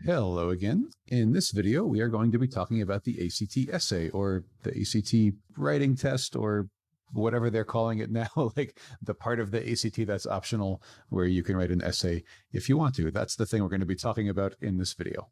Hello again. In this video, we are going to be talking about the ACT essay or the ACT writing test or whatever they're calling it now, like the part of the ACT that's optional where you can write an essay if you want to. That's the thing we're going to be talking about in this video.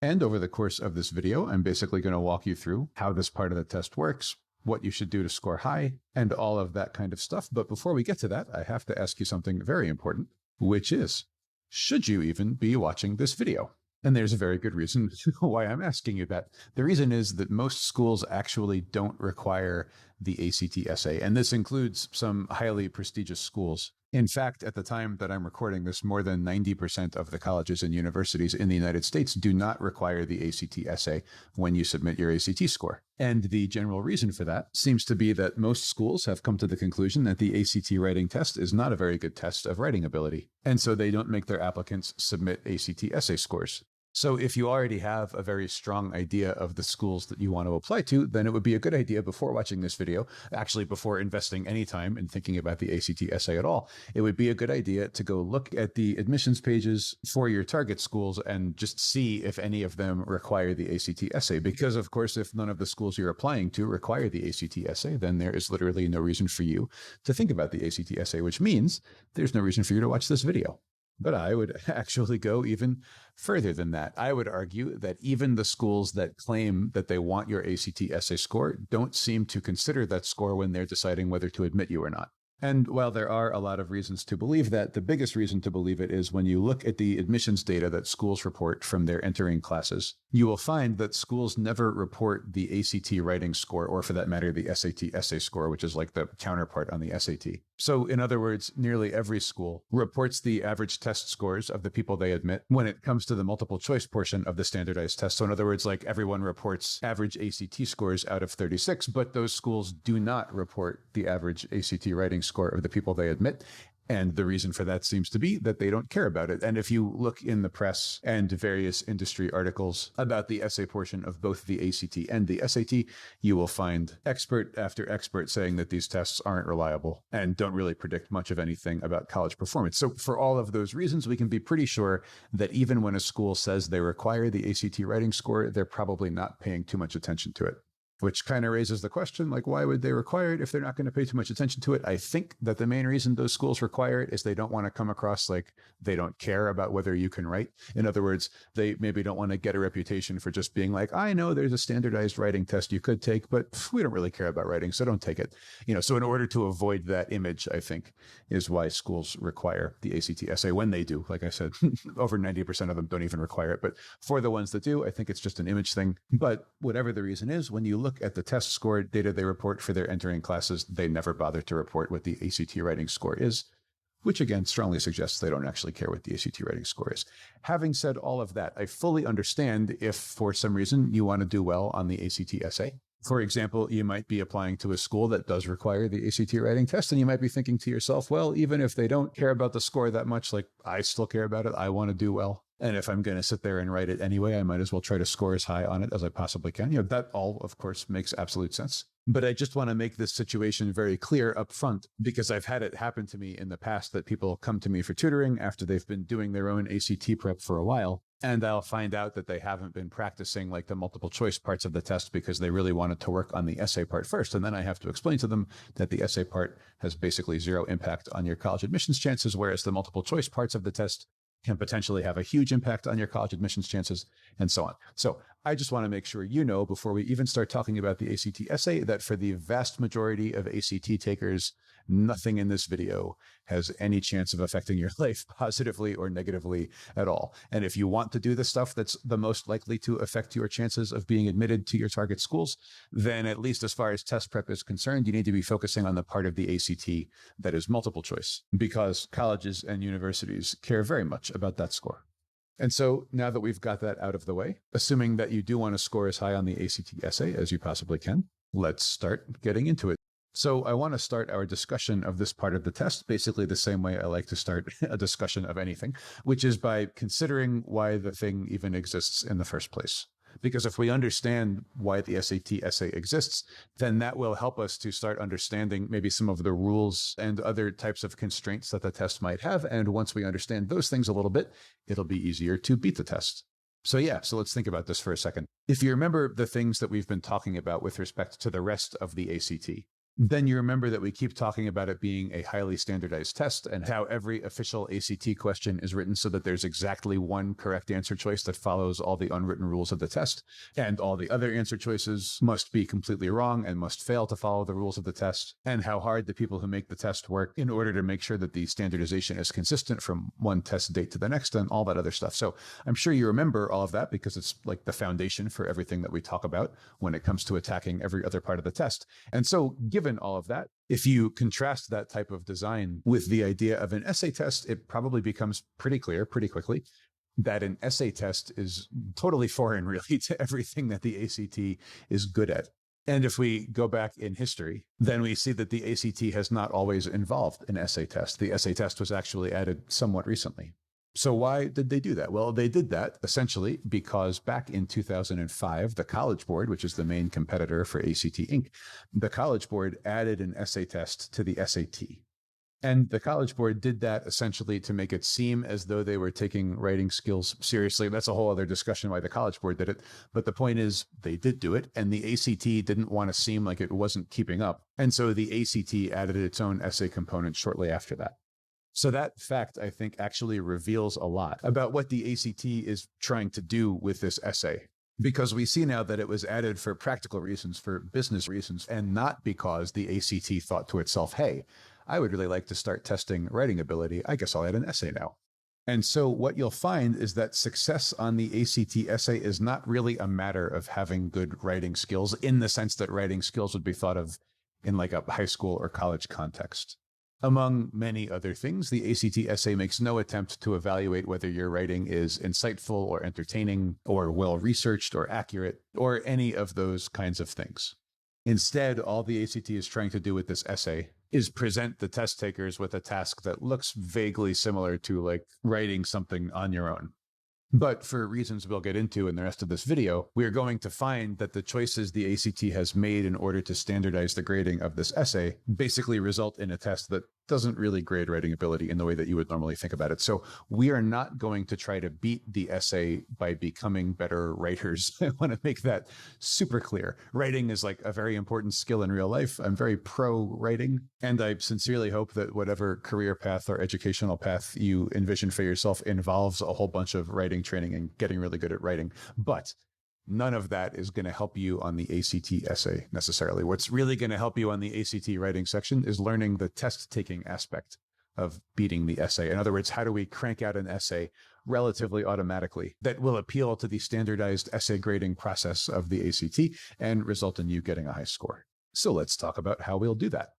And over the course of this video, I'm basically going to walk you through how this part of the test works, what you should do to score high, and all of that kind of stuff. But before we get to that, I have to ask you something very important, which is, should you even be watching this video? And there's a very good reason why I'm asking you that. The reason is that most schools actually don't require the ACT essay, and this includes some highly prestigious schools. In fact, at the time that I'm recording this, more than 90% of the colleges and universities in the United States do not require the ACT essay when you submit your ACT score. And the general reason for that seems to be that most schools have come to the conclusion that the ACT writing test is not a very good test of writing ability. And so they don't make their applicants submit ACT essay scores. So if you already have a very strong idea of the schools that you want to apply to, then it would be a good idea before watching this video, actually before investing any time in thinking about the ACT essay at all, it would be a good idea to go look at the admissions pages for your target schools and just see if any of them require the ACT essay. Because of course, if none of the schools you're applying to require the ACT essay, then there is literally no reason for you to think about the ACT essay, which means there's no reason for you to watch this video. But I would actually go even further than that. I would argue that even the schools that claim that they want your ACT essay score don't seem to consider that score when they're deciding whether to admit you or not. And while there are a lot of reasons to believe that, the biggest reason to believe it is when you look at the admissions data that schools report from their entering classes, you will find that schools never report the ACT writing score, or for that matter, the SAT essay score, which is like the counterpart on the SAT. So in other words, nearly every school reports the average test scores of the people they admit when it comes to the multiple choice portion of the standardized test. So in other words, like everyone reports average ACT scores out of 36, but those schools do not report the average ACT writing score of the people they admit. And the reason for that seems to be that they don't care about it. And if you look in the press and various industry articles about the essay portion of both the ACT and the SAT, you will find expert after expert saying that these tests aren't reliable and don't really predict much of anything about college performance. So for all of those reasons, we can be pretty sure that even when a school says they require the ACT writing score, they're probably not paying too much attention to it. Which kind of raises the question, like, why would they require it if they're not going to pay too much attention to it? I think that the main reason those schools require it is they don't want to come across like they don't care about whether you can write. In other words, they maybe don't want to get a reputation for just being like, I know there's a standardized writing test you could take, but we don't really care about writing, so don't take it. So in order to avoid that image, I think, is why schools require the ACT essay when they do. Like I said, over 90% of them don't even require it. But for the ones that do, I think it's just an image thing. But whatever the reason is, when you look at the test score data they report for their entering classes, they never bother to report what the ACT writing score is, which again strongly suggests they don't actually care what the ACT writing score is. Having said all of that, I fully understand if for some reason you want to do well on the ACT essay. For example, you might be applying to a school that does require the ACT writing test, and you might be thinking to yourself, well, even if they don't care about the score that much, like I still care about it, I want to do well. And if I'm going to sit there and write it anyway, I might as well try to score as high on it as I possibly can. That all, of course, makes absolute sense. But I just want to make this situation very clear up front, because I've had it happen to me in the past that people come to me for tutoring after they've been doing their own ACT prep for a while. And I'll find out that they haven't been practicing like the multiple choice parts of the test because they really wanted to work on the essay part first. And then I have to explain to them that the essay part has basically zero impact on your college admissions chances, whereas the multiple choice parts of the test can potentially have a huge impact on your college admissions chances, and so on. So I just want to make sure you know before we even start talking about the ACT essay that for the vast majority of ACT takers, nothing in this video has any chance of affecting your life positively or negatively at all. And if you want to do the stuff that's the most likely to affect your chances of being admitted to your target schools, then at least as far as test prep is concerned, you need to be focusing on the part of the ACT that is multiple choice, because colleges and universities care very much about that score. And so now that we've got that out of the way, assuming that you do want to score as high on the ACT essay as you possibly can, let's start getting into it. So I want to start our discussion of this part of the test basically the same way I like to start a discussion of anything, which is by considering why the thing even exists in the first place. Because if we understand why the SAT essay exists, then that will help us to start understanding maybe some of the rules and other types of constraints that the test might have. And once we understand those things a little bit, it'll be easier to beat the test. So let's think about this for a second. If you remember the things that we've been talking about with respect to the rest of the ACT, then you remember that we keep talking about it being a highly standardized test and how every official ACT question is written so that there's exactly one correct answer choice that follows all the unwritten rules of the test, and all the other answer choices must be completely wrong and must fail to follow the rules of the test, and how hard the people who make the test work in order to make sure that the standardization is consistent from one test date to the next, and all that other stuff. So I'm sure you remember all of that because it's like the foundation for everything that we talk about when it comes to attacking every other part of the test. And so given all of that, if you contrast that type of design with the idea of an essay test, it probably becomes pretty clear pretty quickly that an essay test is totally foreign, really, to everything that the ACT is good at. And if we go back in history, then we see that the ACT has not always involved an essay test. The essay test was actually added somewhat recently. So why did they do that? Well, they did that essentially because back in 2005, the College Board, which is the main competitor for ACT Inc., the College Board added an essay test to the SAT. And the College Board did that essentially to make it seem as though they were taking writing skills seriously. That's a whole other discussion why the College Board did it. But the point is they did do it, and the ACT didn't want to seem like it wasn't keeping up. And so the ACT added its own essay component shortly after that. So that fact, I think, actually reveals a lot about what the ACT is trying to do with this essay. Because we see now that it was added for practical reasons, for business reasons, and not because the ACT thought to itself, hey, I would really like to start testing writing ability. I guess I'll add an essay now. And so what you'll find is that success on the ACT essay is not really a matter of having good writing skills in the sense that writing skills would be thought of in like a high school or college context. Among many other things, the ACT essay makes no attempt to evaluate whether your writing is insightful or entertaining or well-researched or accurate or any of those kinds of things. Instead, all the ACT is trying to do with this essay is present the test takers with a task that looks vaguely similar to like writing something on your own. But for reasons we'll get into in the rest of this video, we are going to find that the choices the ACT has made in order to standardize the grading of this essay basically result in a test that doesn't really grade writing ability in the way that you would normally think about it. So we are not going to try to beat the essay by becoming better writers. I want to make that super clear. Writing is like a very important skill in real life. I'm very pro writing, and I sincerely hope that whatever career path or educational path you envision for yourself involves a whole bunch of writing training and getting really good at writing. But none of that is going to help you on the ACT essay necessarily. What's really going to help you on the ACT writing section is learning the test-taking aspect of beating the essay. In other words, how do we crank out an essay relatively automatically that will appeal to the standardized essay grading process of the ACT and result in you getting a high score? So let's talk about how we'll do that.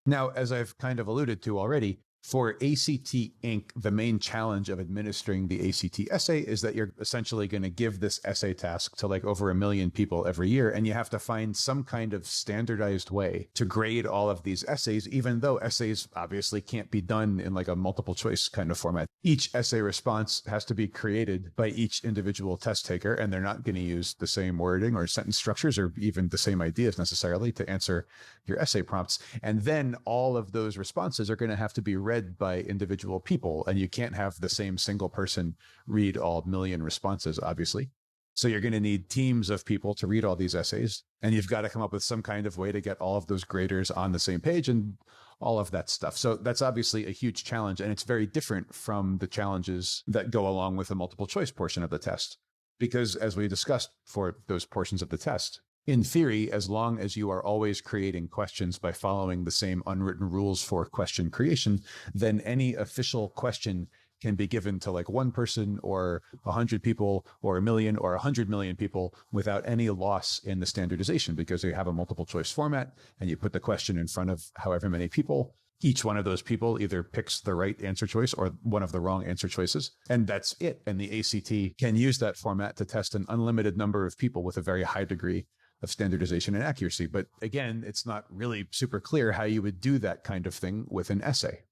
Now, as I've kind of alluded to already, for ACT Inc., the main challenge of administering the ACT essay is that you're essentially going to give this essay task to like over 1 million people every year, and you have to find some kind of standardized way to grade all of these essays, even though essays obviously can't be done in like a multiple choice kind of format. Each essay response has to be created by each individual test taker, and they're not going to use the same wording or sentence structures or even the same ideas necessarily to answer your essay prompts. And then all of those responses are going to have to be read by individual people, and you can't have the same single person read all 1 million responses, obviously. So you're going to need teams of people to read all these essays, and you've got to come up with some kind of way to get all of those graders on the same page and all of that stuff. So that's obviously a huge challenge, and it's very different from the challenges that go along with the multiple choice portion of the test. Because as we discussed for those portions of the test, in theory, as long as you are always creating questions by following the same unwritten rules for question creation, then any official question can be given to like one person or 100 people or 1 million or 100 million people without any loss in the standardization, because you have a multiple choice format and you put the question in front of however many people. Each one of those people either picks the right answer choice or one of the wrong answer choices, and that's it. And the ACT can use that format to test an unlimited number of people with a very high degree of standardization and accuracy. But again, it's not really super clear how you would do that kind of thing with an essay.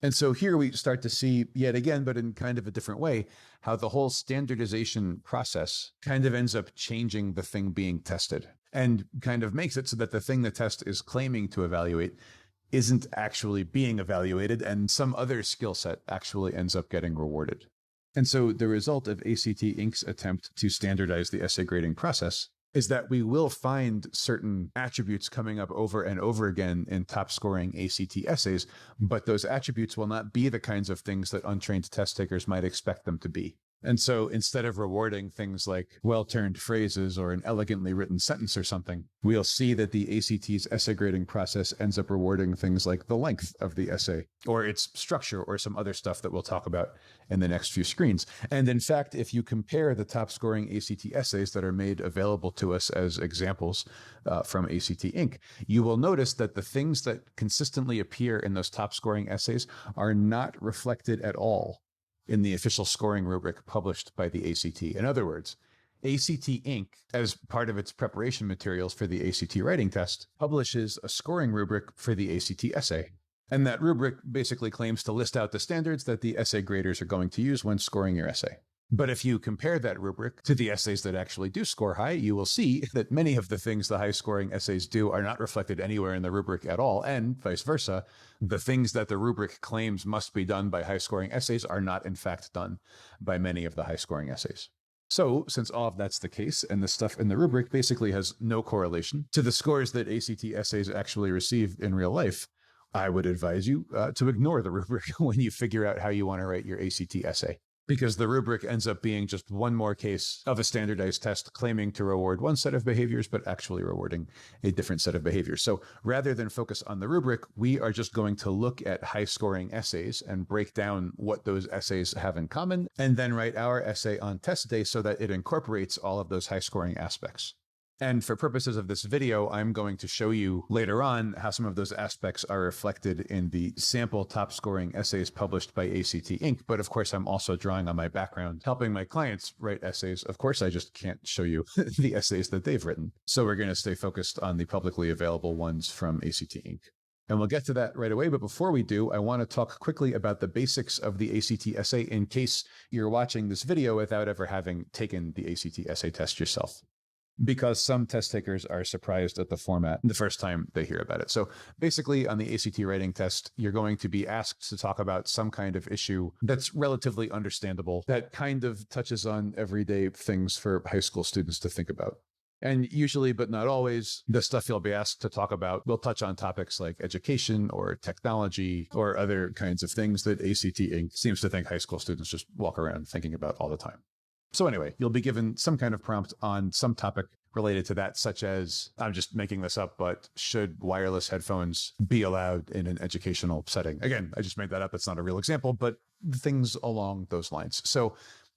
And so here we start to see yet again, but in kind of a different way, how the whole standardization process kind of ends up changing the thing being tested and kind of makes it so that the thing the test is claiming to evaluate isn't actually being evaluated, and some other skill set actually ends up getting rewarded. And so the result of ACT Inc.'s attempt to standardize the essay grading process is that we will find certain attributes coming up over and over again in top scoring ACT essays, but those attributes will not be the kinds of things that untrained test takers might expect them to be. And so instead of rewarding things like well-turned phrases or an elegantly written sentence or something, we'll see that the ACT's essay grading process ends up rewarding things like the length of the essay or its structure or some other stuff that we'll talk about in the next few screens. And in fact, if you compare the top scoring ACT essays that are made available to us as examples from ACT Inc., you will notice that the things that consistently appear in those top scoring essays are not reflected at all in the official scoring rubric published by the ACT. In other words, ACT Inc., as part of its preparation materials for the ACT writing test, publishes a scoring rubric for the ACT essay. And that rubric basically claims to list out the standards that the essay graders are going to use when scoring your essay. But if you compare that rubric to the essays that actually do score high, you will see that many of the things the high-scoring essays do are not reflected anywhere in the rubric at all, and vice versa. The things that the rubric claims must be done by high-scoring essays are not, in fact, done by many of the high-scoring essays. So, since all of that's the case, and the stuff in the rubric basically has no correlation to the scores that ACT essays actually receive in real life, I would advise you to ignore the rubric when you figure out how you want to write your ACT essay, because the rubric ends up being just one more case of a standardized test claiming to reward one set of behaviors, but actually rewarding a different set of behaviors. So rather than focus on the rubric, we are just going to look at high-scoring essays and break down what those essays have in common, and then write our essay on test day so that it incorporates all of those high-scoring aspects. And for purposes of this video, I'm going to show you later on how some of those aspects are reflected in the sample top scoring essays published by ACT Inc. But of course, I'm also drawing on my background, helping my clients write essays. Of course, I just can't show you the essays that they've written. So we're going to stay focused on the publicly available ones from ACT Inc. And we'll get to that right away. But before we do, I want to talk quickly about the basics of the ACT essay in case you're watching this video without ever having taken the ACT essay test yourself, because some test takers are surprised at the format the first time they hear about it. So basically, on the ACT writing test, you're going to be asked to talk about some kind of issue that's relatively understandable, that kind of touches on everyday things for high school students to think about. And usually, but not always, the stuff you'll be asked to talk about will touch on topics like education or technology or other kinds of things that ACT Inc. seems to think high school students just walk around thinking about all the time. So anyway, you'll be given some kind of prompt on some topic related to that, such as, I'm just making this up, but should wireless headphones be allowed in an educational setting? Again, I just made that up. It's not a real example, but things along those lines. So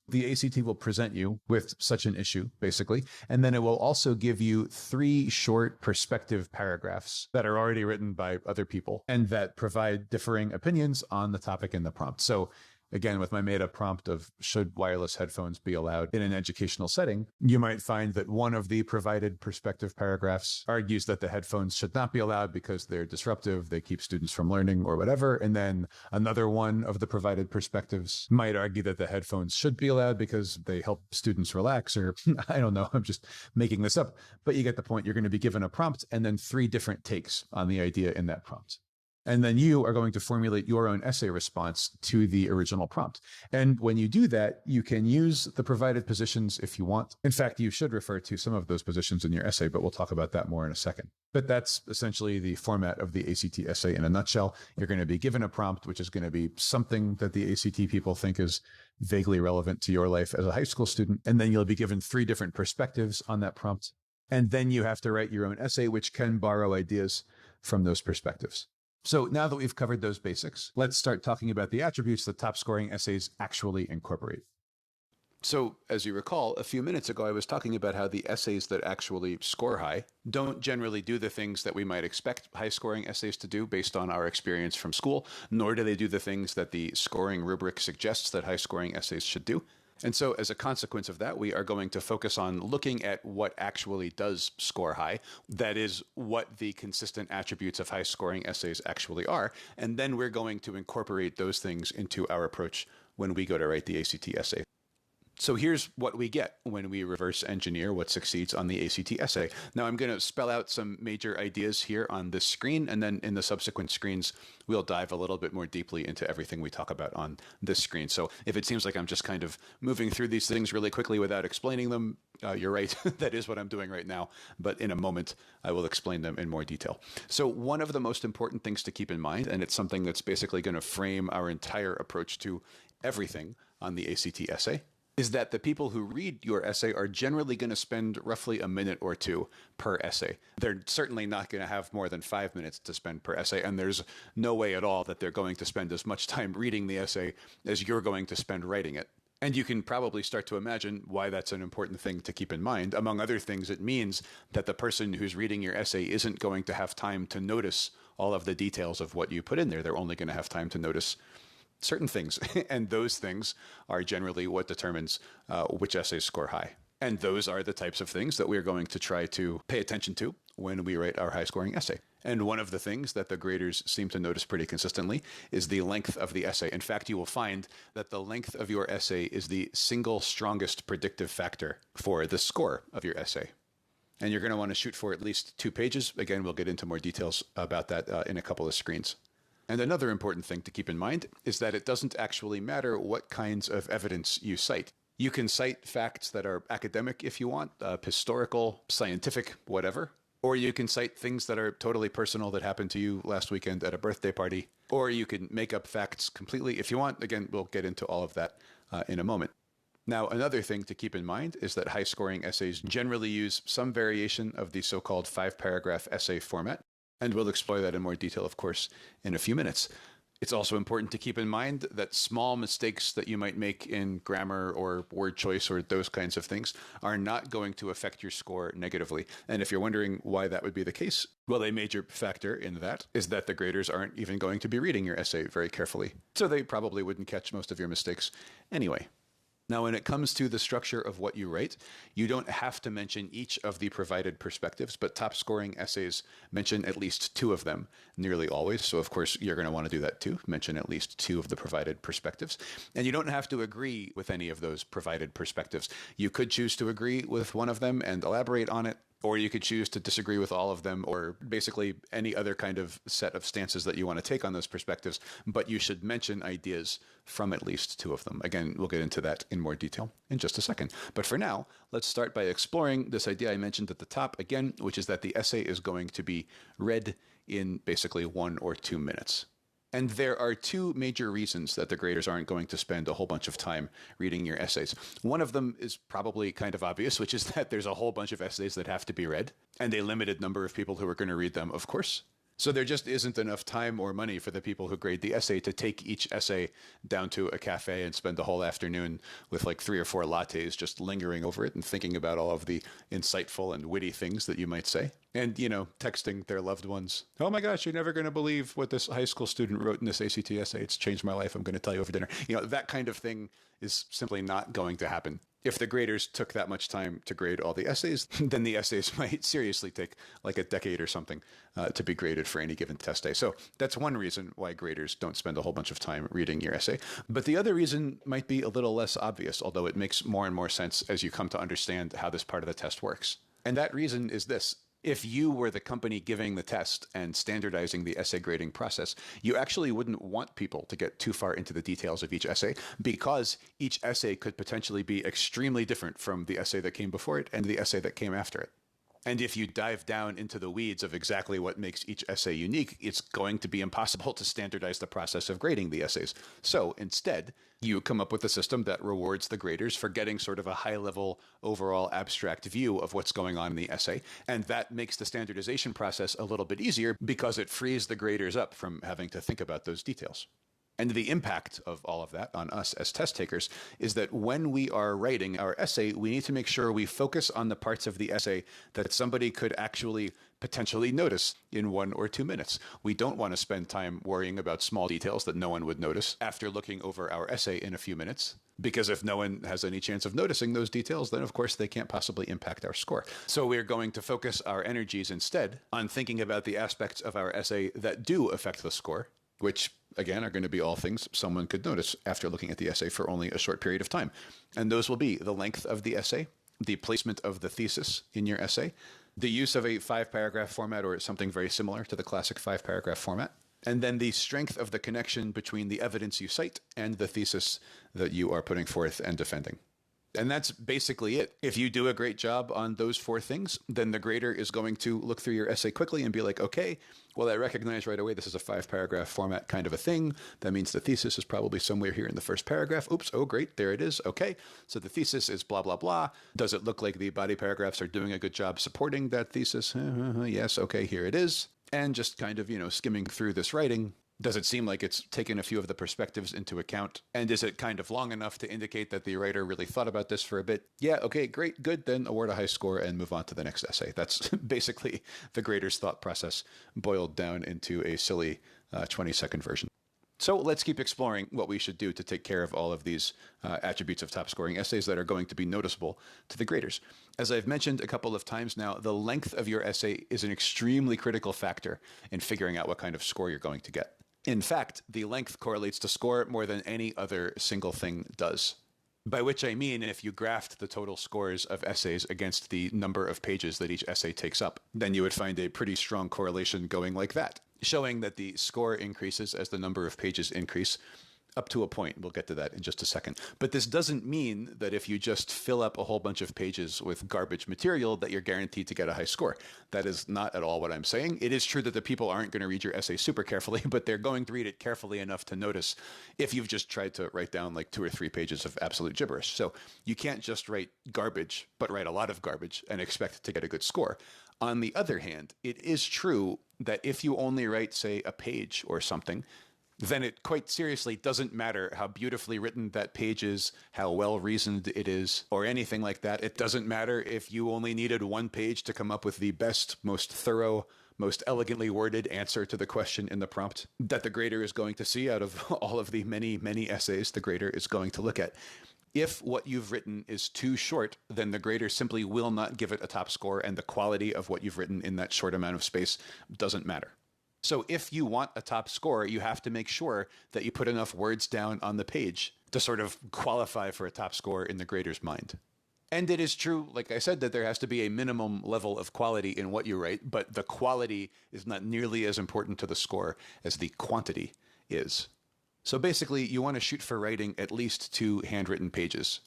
the ACT will present you with such an issue, basically, and then it will also give you 3 short perspective paragraphs that are already written by other people and that provide differing opinions on the topic in the prompt. So again, with my made-up prompt of should wireless headphones be allowed in an educational setting, you might find that one of the provided perspective paragraphs argues that the headphones should not be allowed because they're disruptive, they keep students from learning or whatever. And then another one of the provided perspectives might argue that the headphones should be allowed because they help students relax, or I don't know, I'm just making this up. But you get the point. You're going to be given a prompt and then 3 different takes on the idea in that prompt. And then you are going to formulate your own essay response to the original prompt. And when you do that, you can use the provided positions if you want. In fact, you should refer to some of those positions in your essay, but we'll talk about that more in a second. But that's essentially the format of the ACT essay in a nutshell. You're going to be given a prompt, which is going to be something that the ACT people think is vaguely relevant to your life as a high school student. And then you'll be given 3 different perspectives on that prompt. And then you have to write your own essay, which can borrow ideas from those perspectives. So now that we've covered those basics, let's start talking about the attributes that top scoring essays actually incorporate. So, as you recall, a few minutes ago, I was talking about how the essays that actually score high don't generally do the things that we might expect high-scoring essays to do based on our experience from school, nor do they do the things that the scoring rubric suggests that high-scoring essays should do. And so as a consequence of that, we are going to focus on looking at what actually does score high. That is what the consistent attributes of high scoring essays actually are. And then we're going to incorporate those things into our approach when we go to write the ACT essay. So here's what we get when we reverse engineer what succeeds on the ACT essay. Now I'm going to spell out some major ideas here on this screen, and then in the subsequent screens, we'll dive a little bit more deeply into everything we talk about on this screen. So if it seems like I'm just kind of moving through these things really quickly without explaining them, you're right. That is what I'm doing right now. But in a moment, I will explain them in more detail. So one of the most important things to keep in mind, and it's something that's basically going to frame our entire approach to everything on the ACT essay, is that the people who read your essay are generally going to spend roughly a minute or two per essay. They're certainly not going to have more than 5 minutes to spend per essay, and there's no way at all that they're going to spend as much time reading the essay as you're going to spend writing it. And you can probably start to imagine why that's an important thing to keep in mind. Among other things, it means that the person who's reading your essay isn't going to have time to notice all of the details of what you put in there. They're only going to have time to notice certain things, and those things are generally what determines which essays score high. And those are the types of things that we're going to try to pay attention to when we write our high-scoring essay. And one of the things that the graders seem to notice pretty consistently is the length of the essay. In fact, you will find that the length of your essay is the single strongest predictive factor for the score of your essay. And you're going to want to shoot for at least 2 pages. Again, we'll get into more details about that in a couple of screens. And another important thing to keep in mind is that it doesn't actually matter what kinds of evidence you cite. You can cite facts that are academic if you want, historical, scientific, whatever. Or you can cite things that are totally personal that happened to you last weekend at a birthday party. Or you can make up facts completely if you want. Again, we'll get into all of that in a moment. Now, another thing to keep in mind is that high-scoring essays generally use some variation of the so-called 5-paragraph essay format. And we'll explore that in more detail, of course, in a few minutes. It's also important to keep in mind that small mistakes that you might make in grammar or word choice or those kinds of things are not going to affect your score negatively. And if you're wondering why that would be the case, well, a major factor in that is that the graders aren't even going to be reading your essay very carefully. So they probably wouldn't catch most of your mistakes anyway. Now, when it comes to the structure of what you write, you don't have to mention each of the provided perspectives, but top-scoring essays mention at least 2 of them nearly always. So, of course, you're going to want to do that too, mention at least 2 of the provided perspectives. And you don't have to agree with any of those provided perspectives. You could choose to agree with one of them and elaborate on it, or you could choose to disagree with all of them, or basically any other kind of set of stances that you want to take on those perspectives, but you should mention ideas from at least 2 of them. Again, we'll get into that in more detail in just a second. But for now, let's start by exploring this idea I mentioned at the top again, which is that the essay is going to be read in basically 1 or 2 minutes. And there are 2 major reasons that the graders aren't going to spend a whole bunch of time reading your essays. One of them is probably kind of obvious, which is that there's a whole bunch of essays that have to be read, and a limited number of people who are going to read them, of course. So there just isn't enough time or money for the people who grade the essay to take each essay down to a cafe and spend the whole afternoon with like 3 or 4 lattes just lingering over it and thinking about all of the insightful and witty things that you might say. And, you know, texting their loved ones, "Oh my gosh, you're never going to believe what this high school student wrote in this ACT essay. It's changed my life. I'm going to tell you over dinner." You know, that kind of thing is simply not going to happen. If the graders took that much time to grade all the essays, then the essays might seriously take like a decade or something to be graded for any given test day. So that's one reason why graders don't spend a whole bunch of time reading your essay. But the other reason might be a little less obvious, although it makes more and more sense as you come to understand how this part of the test works. And that reason is this. If you were the company giving the test and standardizing the essay grading process, you actually wouldn't want people to get too far into the details of each essay, because each essay could potentially be extremely different from the essay that came before it and the essay that came after it. And if you dive down into the weeds of exactly what makes each essay unique, it's going to be impossible to standardize the process of grading the essays. So instead, you come up with a system that rewards the graders for getting sort of a high-level, overall abstract view of what's going on in the essay. And that makes the standardization process a little bit easier because it frees the graders up from having to think about those details. And the impact of all of that on us as test takers is that when we are writing our essay, we need to make sure we focus on the parts of the essay that somebody could actually potentially notice in 1 or 2 minutes. We don't want to spend time worrying about small details that no one would notice after looking over our essay in a few minutes, because if no one has any chance of noticing those details, then of course they can't possibly impact our score. So we're going to focus our energies instead on thinking about the aspects of our essay that do affect the score, which again are going to be all things someone could notice after looking at the essay for only a short period of time. And those will be the length of the essay, the placement of the thesis in your essay, the use of a 5-paragraph format or something very similar to the classic 5-paragraph format, and then the strength of the connection between the evidence you cite and the thesis that you are putting forth and defending. And that's basically it. If you do a great job on those 4 things, then the grader is going to look through your essay quickly and be like, okay, well, I recognize right away this is a 5-paragraph format kind of a thing. That means the thesis is probably somewhere here in the first paragraph. Oops, oh, great, there it is. Okay, so the thesis is blah, blah, blah. Does it look like the body paragraphs are doing a good job supporting that thesis? Yes, okay, here it is. And just kind of, skimming through this writing. Does it seem like it's taken a few of the perspectives into account? And is it kind of long enough to indicate that the writer really thought about this for a bit? Yeah, okay, great, good. Then award a high score and move on to the next essay. That's basically the grader's thought process boiled down into a silly 20-second version. So let's keep exploring what we should do to take care of all of these attributes of top scoring essays that are going to be noticeable to the graders. As I've mentioned a couple of times now, the length of your essay is an extremely critical factor in figuring out what kind of score you're going to get. In fact, the length correlates to score more than any other single thing does. By which I mean, if you graphed the total scores of essays against the number of pages that each essay takes up, then you would find a pretty strong correlation going like that, showing that the score increases as the number of pages increase, up to a point. We'll get to that in just a second. But this doesn't mean that if you just fill up a whole bunch of pages with garbage material that you're guaranteed to get a high score. That is not at all what I'm saying. It is true that the people aren't going to read your essay super carefully, but they're going to read it carefully enough to notice if you've just tried to write down like 2 or 3 pages of absolute gibberish. So you can't just write garbage, but write a lot of garbage and expect to get a good score. On the other hand, it is true that if you only write, say, a page or something, then it quite seriously doesn't matter how beautifully written that page is, how well reasoned it is, or anything like that. It doesn't matter if you only needed 1 page to come up with the best, most thorough, most elegantly worded answer to the question in the prompt that the grader is going to see out of all of the many, many essays the grader is going to look at. If what you've written is too short, then the grader simply will not give it a top score, and the quality of what you've written in that short amount of space doesn't matter. So if you want a top score, you have to make sure that you put enough words down on the page to sort of qualify for a top score in the grader's mind. And it is true, like I said, that there has to be a minimum level of quality in what you write, but the quality is not nearly as important to the score as the quantity is. So basically, you want to shoot for writing at least 2 handwritten pages.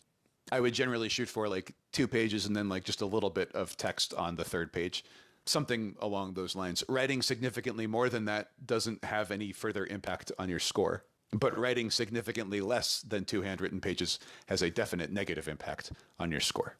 I would generally shoot for like 2 pages and then like just a little bit of text on the 3rd page. Something along those lines. Writing significantly more than that doesn't have any further impact on your score. But writing significantly less than 2 handwritten pages has a definite negative impact on your score.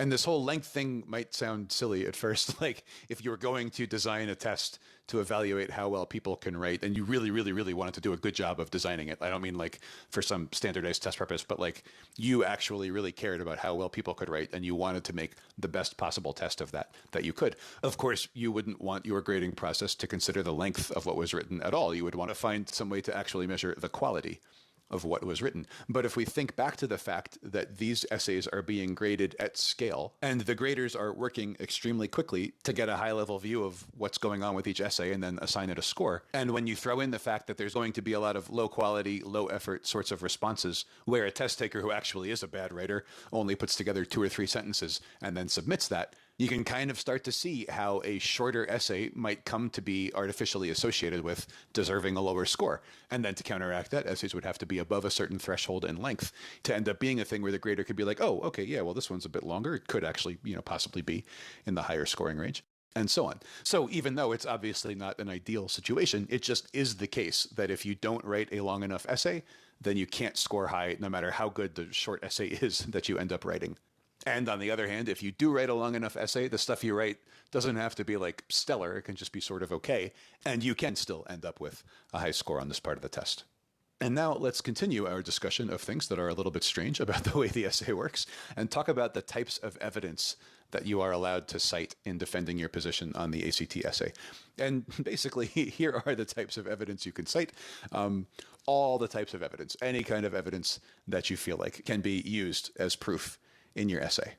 And this whole length thing might sound silly at first. Like if you were going to design a test to evaluate how well people can write, and you really, really, really wanted to do a good job of designing it. I don't mean like for some standardized test purpose, but like you actually really cared about how well people could write and you wanted to make the best possible test of that you could. Of course, you wouldn't want your grading process to consider the length of what was written at all. You would want to find some way to actually measure the quality of what was written. But if we think back to the fact that these essays are being graded at scale, and the graders are working extremely quickly to get a high-level view of what's going on with each essay and then assign it a score, and when you throw in the fact that there's going to be a lot of low-quality, low-effort sorts of responses, where a test taker who actually is a bad writer only puts together 2 or 3 sentences and then submits that, you can kind of start to see how a shorter essay might come to be artificially associated with deserving a lower score. And then to counteract that, essays would have to be above a certain threshold in length to end up being a thing where the grader could be like, oh, okay, yeah, well, this one's a bit longer. It could actually, possibly be in the higher scoring range, and so on. So even though it's obviously not an ideal situation, it just is the case that if you don't write a long enough essay, then you can't score high no matter how good the short essay is that you end up writing. And on the other hand, if you do write a long enough essay, the stuff you write doesn't have to be like stellar. It can just be sort of okay. And you can still end up with a high score on this part of the test. And now let's continue our discussion of things that are a little bit strange about the way the essay works and talk about the types of evidence that you are allowed to cite in defending your position on the ACT essay. And basically, here are the types of evidence you can cite. All the types of evidence, any kind of evidence that you feel like can be used as proof in your essay.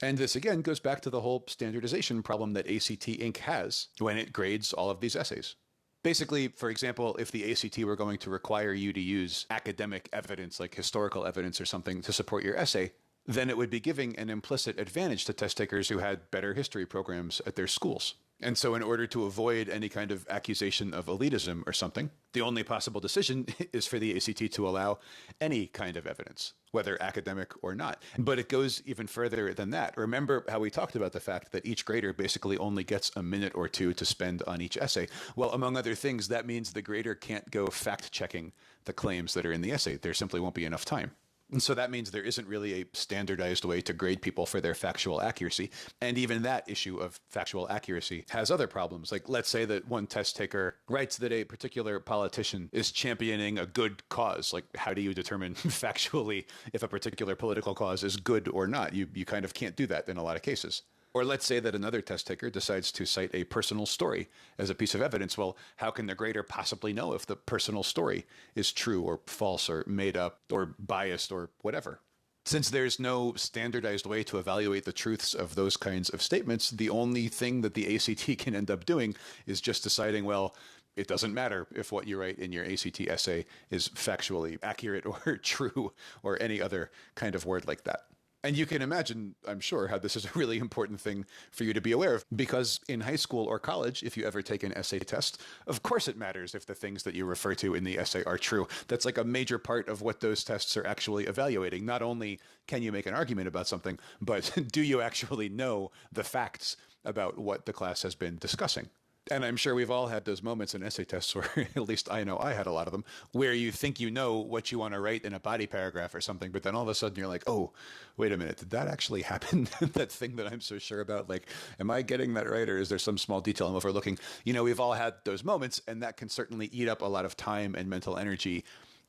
And this again goes back to the whole standardization problem that ACT Inc. has when it grades all of these essays. Basically, for example, if the ACT were going to require you to use academic evidence, like historical evidence or something, to support your essay, then it would be giving an implicit advantage to test takers who had better history programs at their schools. And so in order to avoid any kind of accusation of elitism or something, the only possible decision is for the ACT to allow any kind of evidence, whether academic or not. But it goes even further than that. Remember how we talked about the fact that each grader basically only gets a minute or two to spend on each essay? Well, among other things, that means the grader can't go fact-checking the claims that are in the essay. There simply won't be enough time. And so that means there isn't really a standardized way to grade people for their factual accuracy. And even that issue of factual accuracy has other problems. Like, let's say that one test taker writes that a particular politician is championing a good cause. Like, how do you determine factually if a particular political cause is good or not? You kind of can't do that in a lot of cases. Or let's say that another test taker decides to cite a personal story as a piece of evidence. Well, how can the grader possibly know if the personal story is true or false or made up or biased or whatever? Since there's no standardized way to evaluate the truths of those kinds of statements, the only thing that the ACT can end up doing is just deciding, well, it doesn't matter if what you write in your ACT essay is factually accurate or true or any other kind of word like that. And you can imagine, I'm sure, how this is a really important thing for you to be aware of, because in high school or college, if you ever take an essay test, of course it matters if the things that you refer to in the essay are true. That's like a major part of what those tests are actually evaluating. Not only can you make an argument about something, but do you actually know the facts about what the class has been discussing? And I'm sure we've all had those moments in essay tests, or at least I know I had a lot of them, where you think you know what you want to write in a body paragraph or something, but then all of a sudden you're like, oh, wait a minute, did that actually happen? That thing that I'm so sure about, like, am I getting that right? Or is there some small detail I'm overlooking? You know, we've all had those moments, and that can certainly eat up a lot of time and mental energy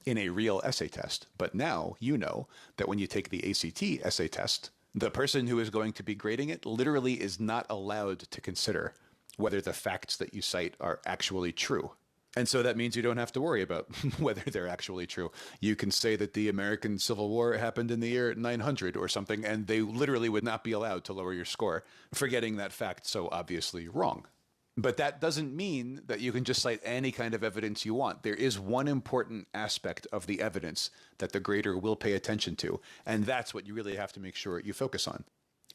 in a real essay test. But now you know that when you take the ACT essay test, the person who is going to be grading it literally is not allowed to consider whether the facts that you cite are actually true. And so that means you don't have to worry about whether they're actually true. You can say that the American Civil War happened in the year 900 or something, and they literally would not be allowed to lower your score for getting that fact so obviously wrong. But that doesn't mean that you can just cite any kind of evidence you want. There is one important aspect of the evidence that the grader will pay attention to, and that's what you really have to make sure you focus on.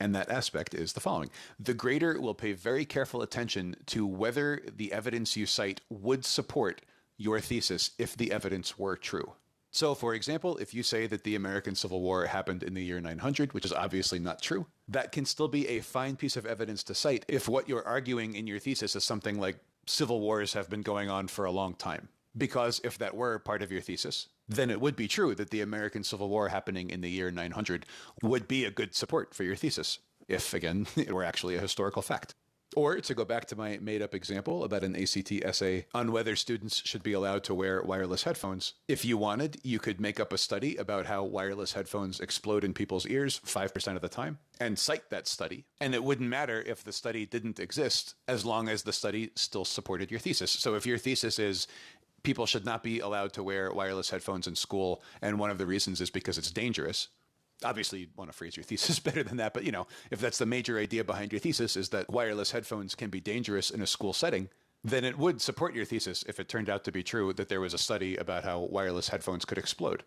And that aspect is the following. The grader will pay very careful attention to whether the evidence you cite would support your thesis if the evidence were true. So, for example, if you say that the American Civil War happened in the year 900, which is obviously not true, that can still be a fine piece of evidence to cite if what you're arguing in your thesis is something like civil wars have been going on for a long time. Because if that were part of your thesis, then it would be true that the American Civil War happening in the year 900 would be a good support for your thesis, if, again, it were actually a historical fact. Or, to go back to my made-up example about an ACT essay on whether students should be allowed to wear wireless headphones, if you wanted, you could make up a study about how wireless headphones explode in people's ears 5% of the time and cite that study. And it wouldn't matter if the study didn't exist as long as the study still supported your thesis. So if your thesis is people should not be allowed to wear wireless headphones in school, and one of the reasons is because it's dangerous. Obviously, you'd want to phrase your thesis better than that, but if that's the major idea behind your thesis is that wireless headphones can be dangerous in a school setting, then it would support your thesis if it turned out to be true that there was a study about how wireless headphones could explode.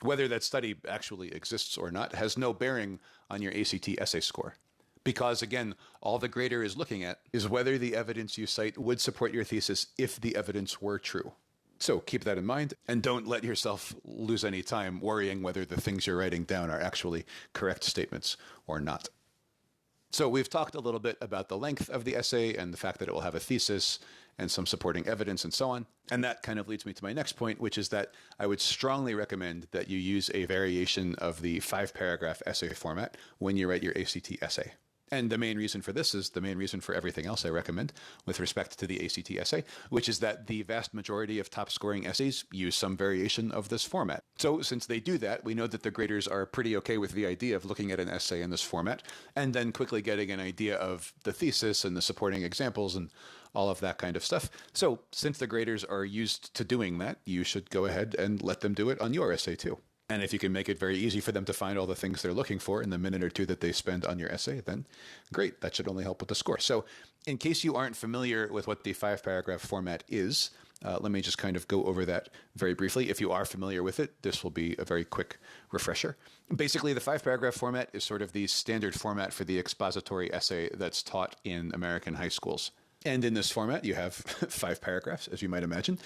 Whether that study actually exists or not has no bearing on your ACT essay score. Because, again, all the grader is looking at is whether the evidence you cite would support your thesis if the evidence were true. So keep that in mind, and don't let yourself lose any time worrying whether the things you're writing down are actually correct statements or not. So we've talked a little bit about the length of the essay and the fact that it will have a thesis and some supporting evidence and so on. And that kind of leads me to my next point, which is that I would strongly recommend that you use a variation of the 5-paragraph essay format when you write your ACT essay. And the main reason for this is the main reason for everything else I recommend with respect to the ACT essay, which is that the vast majority of top-scoring essays use some variation of this format. So since they do that, we know that the graders are pretty okay with the idea of looking at an essay in this format and then quickly getting an idea of the thesis and the supporting examples and all of that kind of stuff. So since the graders are used to doing that, you should go ahead and let them do it on your essay too. And if you can make it very easy for them to find all the things they're looking for in the minute or two that they spend on your essay, then great. That should only help with the score. So in case you aren't familiar with what the 5-paragraph format is, let me just kind of go over that very briefly. If you are familiar with it, this will be a very quick refresher. Basically, the 5-paragraph format is sort of the standard format for the expository essay that's taught in American high schools. And in this format, you have 5 paragraphs, as you might imagine.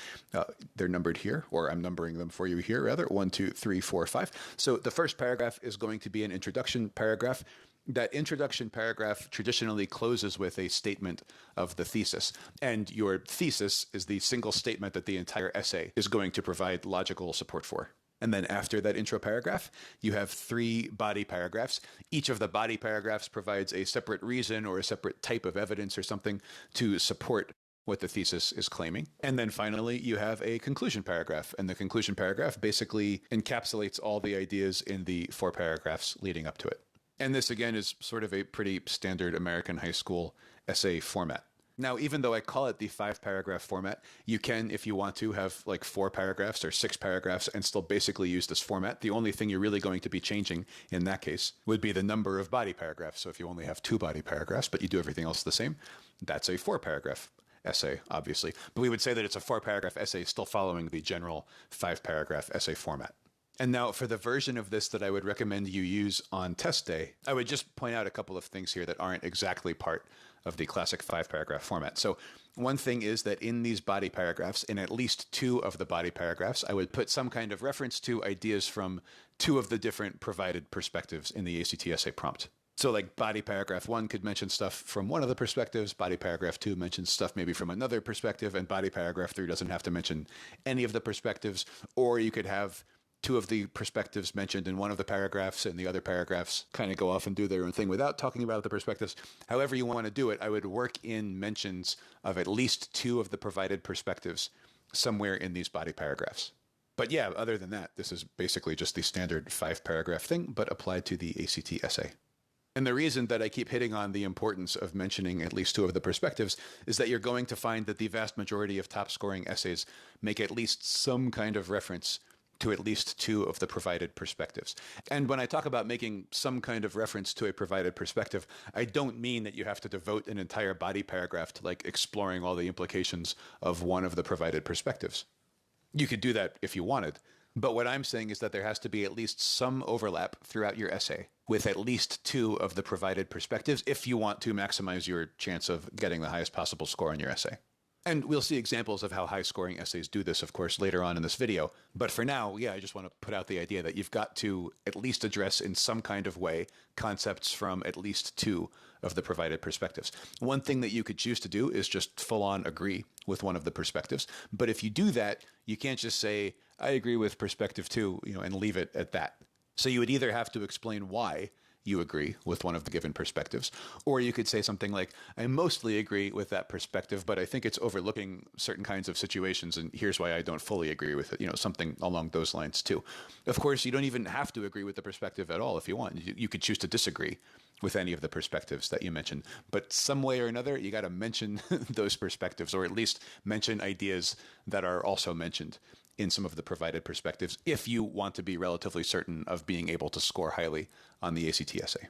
They're numbered here, or I'm numbering them for you here, rather. 1, 2, 3, 4, 5. So the first paragraph is going to be an introduction paragraph. That introduction paragraph traditionally closes with a statement of the thesis. And your thesis is the single statement that the entire essay is going to provide logical support for. And then after that intro paragraph, you have 3 body paragraphs. Each of the body paragraphs provides a separate reason or a separate type of evidence or something to support what the thesis is claiming. And then finally, you have a conclusion paragraph. And the conclusion paragraph basically encapsulates all the ideas in the 4 paragraphs leading up to it. And this, again, is sort of a pretty standard American high school essay format. Now, even though I call it the 5-paragraph format, you can, if you want to, have like 4 paragraphs or 6 paragraphs and still basically use this format. The only thing you're really going to be changing in that case would be the number of body paragraphs. So if you only have 2 body paragraphs, but you do everything else the same, that's a 4-paragraph essay, obviously. But we would say that it's a 4-paragraph essay still following the general 5-paragraph essay format. And now for the version of this that I would recommend you use on test day, I would just point out a couple of things here that aren't exactly part of the classic 5-paragraph format. So one thing is that in these body paragraphs, in at least 2 of the body paragraphs, I would put some kind of reference to ideas from 2 of the different provided perspectives in the ACT essay prompt. So like body paragraph 1 could mention stuff from one of the perspectives, body paragraph 2 mentions stuff maybe from another perspective, and body paragraph 3 doesn't have to mention any of the perspectives. Or you could have 2 of the perspectives mentioned in one of the paragraphs and the other paragraphs kind of go off and do their own thing without talking about the perspectives. However you want to do it, I would work in mentions of at least 2 of the provided perspectives somewhere in these body paragraphs. But yeah, other than that, this is basically just the standard 5-paragraph thing, but applied to the ACT essay. And the reason that I keep hitting on the importance of mentioning at least 2 of the perspectives is that you're going to find that the vast majority of top scoring essays make at least some kind of reference to at least 2 of the provided perspectives. And when I talk about making some kind of reference to a provided perspective, I don't mean that you have to devote an entire body paragraph to like exploring all the implications of one of the provided perspectives. You could do that if you wanted. But what I'm saying is that there has to be at least some overlap throughout your essay with at least 2 of the provided perspectives if you want to maximize your chance of getting the highest possible score on your essay. And we'll see examples of how high-scoring essays do this, of course, later on in this video. But for now, yeah, I just want to put out the idea that you've got to at least address in some kind of way concepts from at least 2 of the provided perspectives. One thing that you could choose to do is just full-on agree with one of the perspectives. But if you do that, you can't just say, I agree with perspective 2, and leave it at that. So you would either have to explain why you agree with one of the given perspectives, or you could say something like, I mostly agree with that perspective, but I think it's overlooking certain kinds of situations, and here's why I don't fully agree with it, something along those lines too. Of course, you don't even have to agree with the perspective at all if you want. You could choose to disagree with any of the perspectives that you mentioned, but some way or another, you got to mention those perspectives, or at least mention ideas that are also mentioned in some of the provided perspectives if you want to be relatively certain of being able to score highly on the ACT essay.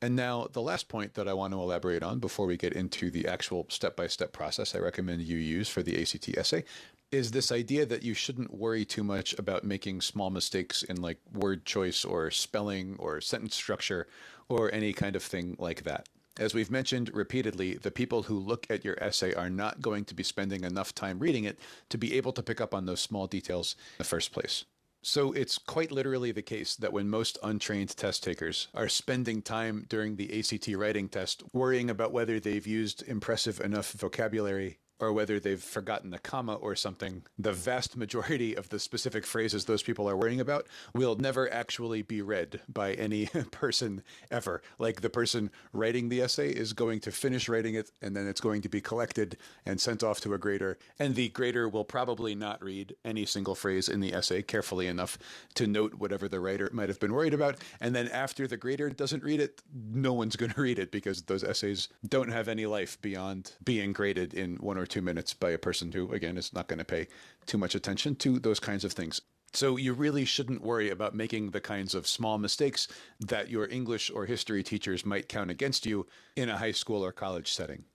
And now the last point that I want to elaborate on before we get into the actual step-by-step process I recommend you use for the ACT essay is this idea that you shouldn't worry too much about making small mistakes in like word choice or spelling or sentence structure or any kind of thing like that. As we've mentioned repeatedly, the people who look at your essay are not going to be spending enough time reading it to be able to pick up on those small details in the first place. So it's quite literally the case that when most untrained test takers are spending time during the ACT writing test worrying about whether they've used impressive enough vocabulary or whether they've forgotten a comma or something, the vast majority of the specific phrases those people are worrying about will never actually be read by any person ever. Like the person writing the essay is going to finish writing it, and then it's going to be collected and sent off to a grader, and the grader will probably not read any single phrase in the essay carefully enough to note whatever the writer might have been worried about. And then after the grader doesn't read it, no one's going to read it because those essays don't have any life beyond being graded in 1 or 2 minutes by a person who, again, is not going to pay too much attention to those kinds of things. So you really shouldn't worry about making the kinds of small mistakes that your English or history teachers might count against you in a high school or college setting.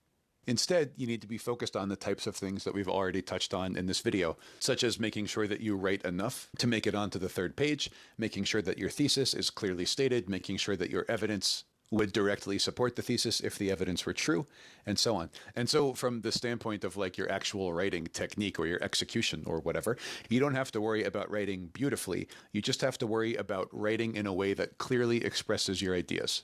Instead, you need to be focused on the types of things that we've already touched on in this video, such as making sure that you write enough to make it onto the third page, making sure that your thesis is clearly stated, making sure that your evidence would directly support the thesis if the evidence were true, and so on. And so from the standpoint of like your actual writing technique or your execution or whatever, you don't have to worry about writing beautifully. You just have to worry about writing in a way that clearly expresses your ideas.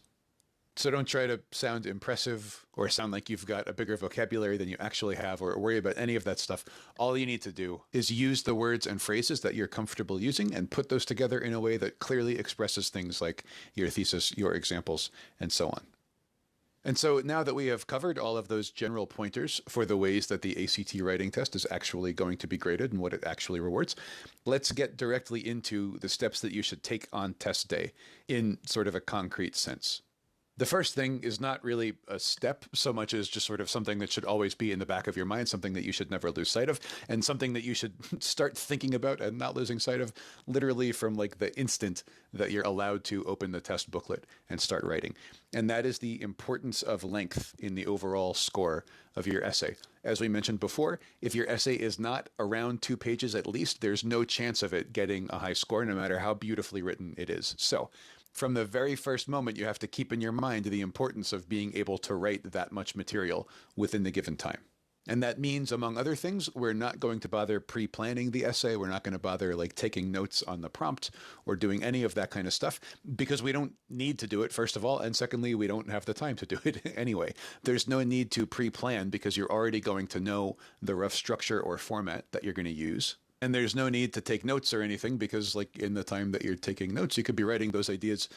So don't try to sound impressive or sound like you've got a bigger vocabulary than you actually have or worry about any of that stuff. All you need to do is use the words and phrases that you're comfortable using and put those together in a way that clearly expresses things like your thesis, your examples, and so on. And so now that we have covered all of those general pointers for the ways that the ACT writing test is actually going to be graded and what it actually rewards, let's get directly into the steps that you should take on test day in sort of a concrete sense. The first thing is not really a step so much as just sort of something that should always be in the back of your mind, something that you should never lose sight of, and something that you should start thinking about and not losing sight of literally from like the instant that you're allowed to open the test booklet and start writing. And that is the importance of length in the overall score of your essay. As we mentioned before, if your essay is not around 2 pages at least, there's no chance of it getting a high score, no matter how beautifully written it is. So from the very first moment, you have to keep in your mind the importance of being able to write that much material within the given time. And that means, among other things, we're not going to bother pre-planning the essay. We're not going to bother like taking notes on the prompt or doing any of that kind of stuff because we don't need to do it, first of all. And secondly, we don't have the time to do it anyway. There's no need to pre-plan because you're already going to know the rough structure or format that you're going to use. And there's no need to take notes or anything because like in the time that you're taking notes, you could be writing those ideas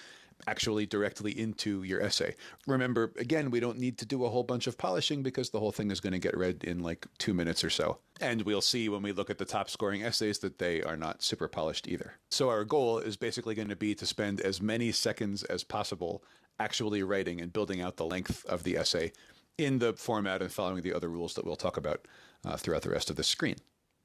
actually directly into your essay. Remember, again, we don't need to do a whole bunch of polishing because the whole thing is going to get read in like 2 minutes or so. And we'll see when we look at the top scoring essays that they are not super polished either. So our goal is basically going to be to spend as many seconds as possible actually writing and building out the length of the essay in the format and following the other rules that we'll talk about throughout the rest of the screen.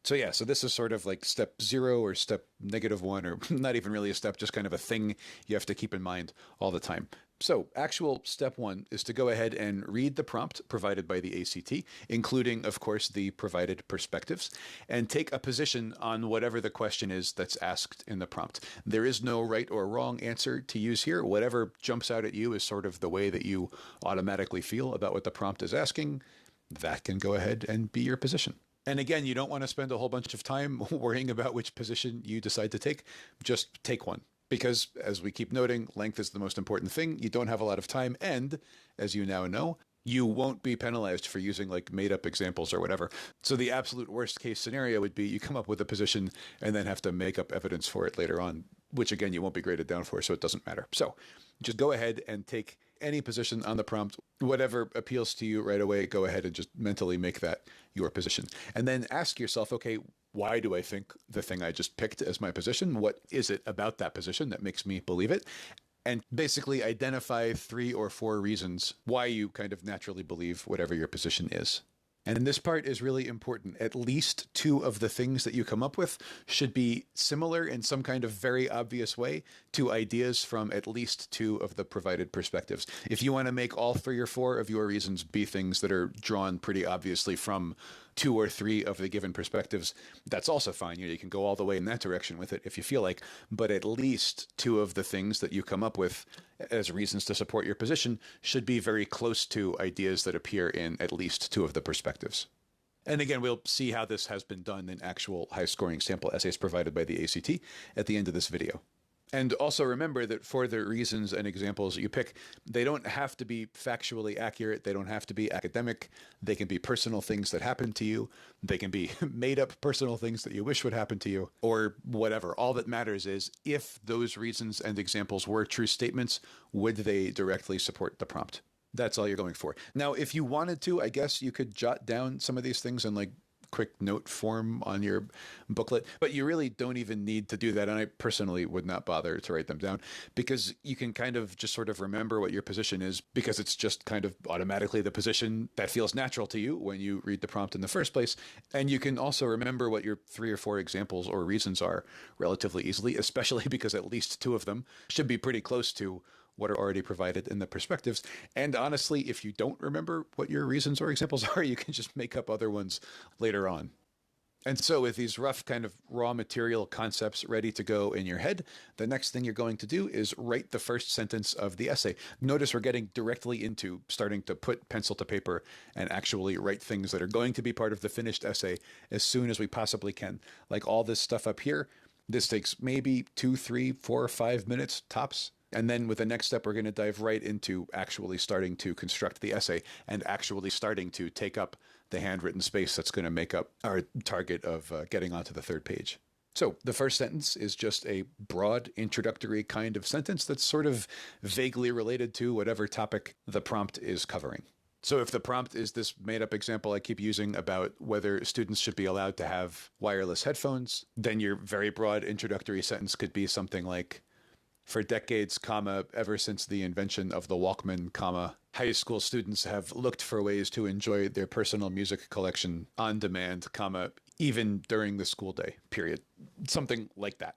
So yeah, so this is sort of like step 0 or step -1, or not even really a step, just kind of a thing you have to keep in mind all the time. So actual step 1 is to go ahead and read the prompt provided by the ACT, including, of course, the provided perspectives, and take a position on whatever the question is that's asked in the prompt. There is no right or wrong answer to use here. Whatever jumps out at you is sort of the way that you automatically feel about what the prompt is asking. That can go ahead and be your position. And again, you don't want to spend a whole bunch of time worrying about which position you decide to take. Just take one. Because as we keep noting, length is the most important thing. You don't have a lot of time. And as you now know, you won't be penalized for using like made up examples or whatever. So the absolute worst case scenario would be you come up with a position and then have to make up evidence for it later on, which again, you won't be graded down for. So it doesn't matter. So just go ahead and take any position on the prompt, whatever appeals to you right away, go ahead and just mentally make that your position. And then ask yourself, okay, why do I think the thing I just picked as my position? What is it about that position that makes me believe it? And basically identify 3 or 4 reasons why you kind of naturally believe whatever your position is. And this part is really important. At least 2 of the things that you come up with should be similar in some kind of very obvious way to ideas from at least 2 of the provided perspectives. If you want to make all 3 or 4 of your reasons be things that are drawn pretty obviously from 2 or 3 of the given perspectives, that's also fine. You can go all the way in that direction with it if you feel like, but at least 2 of the things that you come up with as reasons to support your position should be very close to ideas that appear in at least 2 of the perspectives. And again, we'll see how this has been done in actual high-scoring sample essays provided by the ACT at the end of this video. And also remember that for the reasons and examples you pick, they don't have to be factually accurate. They don't have to be academic. They can be personal things that happen to you. They can be made up personal things that you wish would happen to you, or whatever. All that matters is if those reasons and examples were true statements, would they directly support the prompt? That's all you're going for. Now, if you wanted to, I guess you could jot down some of these things and like quick note form on your booklet, but you really don't even need to do that. And I personally would not bother to write them down, because you can kind of just sort of remember what your position is, because it's just kind of automatically the position that feels natural to you when you read the prompt in the first place. And you can also remember what your 3 or 4 examples or reasons are relatively easily, especially because at least 2 of them should be pretty close to what are already provided in the perspectives. And honestly, if you don't remember what your reasons or examples are, you can just make up other ones later on. And so with these rough kind of raw material concepts ready to go in your head, the next thing you're going to do is write the first sentence of the essay. Notice we're getting directly into starting to put pencil to paper and actually write things that are going to be part of the finished essay as soon as we possibly can. Like all this stuff up here, this takes maybe 2, 3, 4, 5 minutes tops. And then with the next step, we're going to dive right into actually starting to construct the essay and actually starting to take up the handwritten space that's going to make up our target of getting onto the 3rd page. So the first sentence is just a broad introductory kind of sentence that's sort of vaguely related to whatever topic the prompt is covering. So if the prompt is this made-up example I keep using about whether students should be allowed to have wireless headphones, then your very broad introductory sentence could be something like, for decades, ever since the invention of the Walkman, high school students have looked for ways to enjoy their personal music collection on demand, even during the school day, period. Something like that.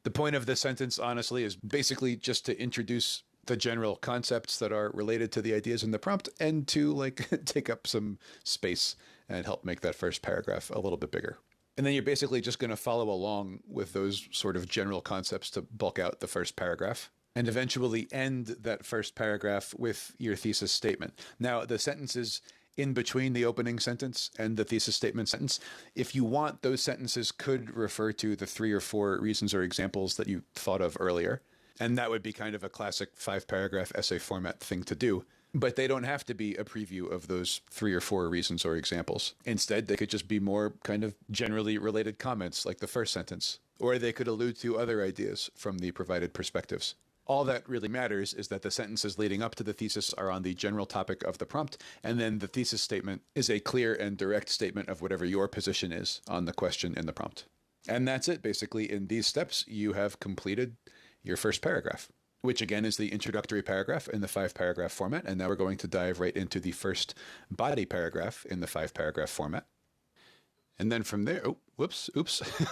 The point of this sentence, honestly, is basically just to introduce the general concepts that are related to the ideas in the prompt and to take up some space and help make that first paragraph a little bit bigger. And then you're basically just going to follow along with those sort of general concepts to bulk out the first paragraph and eventually end that first paragraph with your thesis statement. Now, the sentences in between the opening sentence and the thesis statement sentence, if you want, those sentences could refer to the 3 or 4 reasons or examples that you thought of earlier. And that would be kind of a classic 5-paragraph essay format thing to do. But they don't have to be a preview of those 3 or 4 reasons or examples. Instead, they could just be more kind of generally related comments like the first sentence, or they could allude to other ideas from the provided perspectives. All that really matters is that the sentences leading up to the thesis are on the general topic of the prompt, and then the thesis statement is a clear and direct statement of whatever your position is on the question in the prompt. And that's it. Basically, in these steps, you have completed your first paragraph, which again is the introductory paragraph in the 5-paragraph format. And now we're going to dive right into the first body paragraph in the 5-paragraph format. And then from there, oops,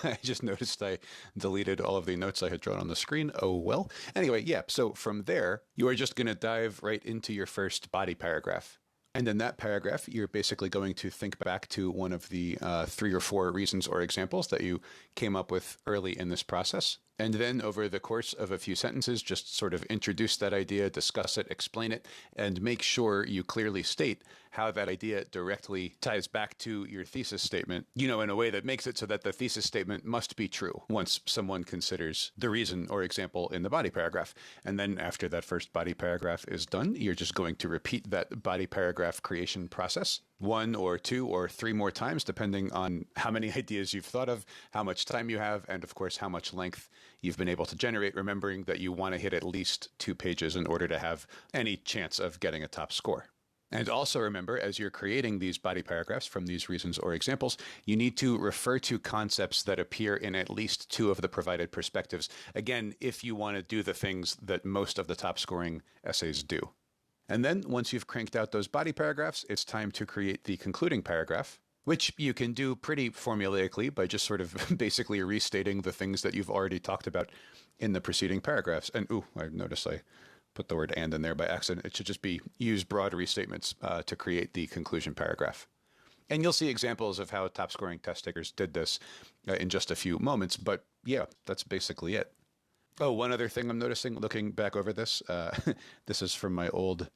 I just noticed I deleted all of the notes I had drawn on the screen. Oh, well. Anyway, yeah, so from there, you are just going to dive right into your first body paragraph. And in that paragraph, you're basically going to think back to one of the 3 or 4 reasons or examples that you came up with early in this process. And then over the course of a few sentences, just sort of introduce that idea, discuss it, explain it, and make sure you clearly state how that idea directly ties back to your thesis statement, in a way that makes it so that the thesis statement must be true once someone considers the reason or example in the body paragraph. And then after that first body paragraph is done, you're just going to repeat that body paragraph creation process 1 or 2 or 3 more times, depending on how many ideas you've thought of, how much time you have, and of course, how much length you've been able to generate, remembering that you want to hit at least 2 pages in order to have any chance of getting a top score. And also remember, as you're creating these body paragraphs from these reasons or examples, you need to refer to concepts that appear in at least 2 of the provided perspectives. Again, if you want to do the things that most of the top scoring essays do. And then once you've cranked out those body paragraphs, it's time to create the concluding paragraph, which you can do pretty formulaically by just sort of basically restating the things that you've already talked about in the preceding paragraphs. And I noticed I put the word "and" in there by accident. It should just be use broad restatements to create the conclusion paragraph. And you'll see examples of how top scoring test takers did this in just a few moments. But yeah, that's basically it. Oh, one other thing I'm noticing looking back over this, this is from my old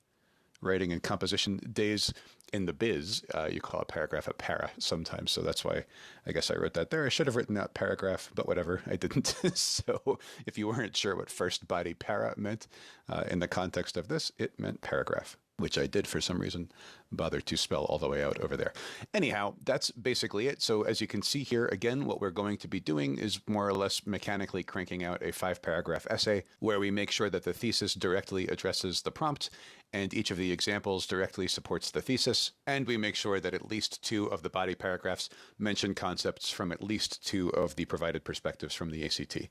writing and composition days in the biz. You call a paragraph a para sometimes. So that's why I guess I wrote that there. I should have written out paragraph, but whatever, I didn't. So if you weren't sure what first body para meant in the context of this, it meant paragraph, which I did for some reason bother to spell all the way out over there. Anyhow, that's basically it. So as you can see here, again, what we're going to be doing is more or less mechanically cranking out a 5-paragraph essay where we make sure that the thesis directly addresses the prompt and each of the examples directly supports the thesis, and we make sure that at least 2 of the body paragraphs mention concepts from at least 2 of the provided perspectives from the ACT.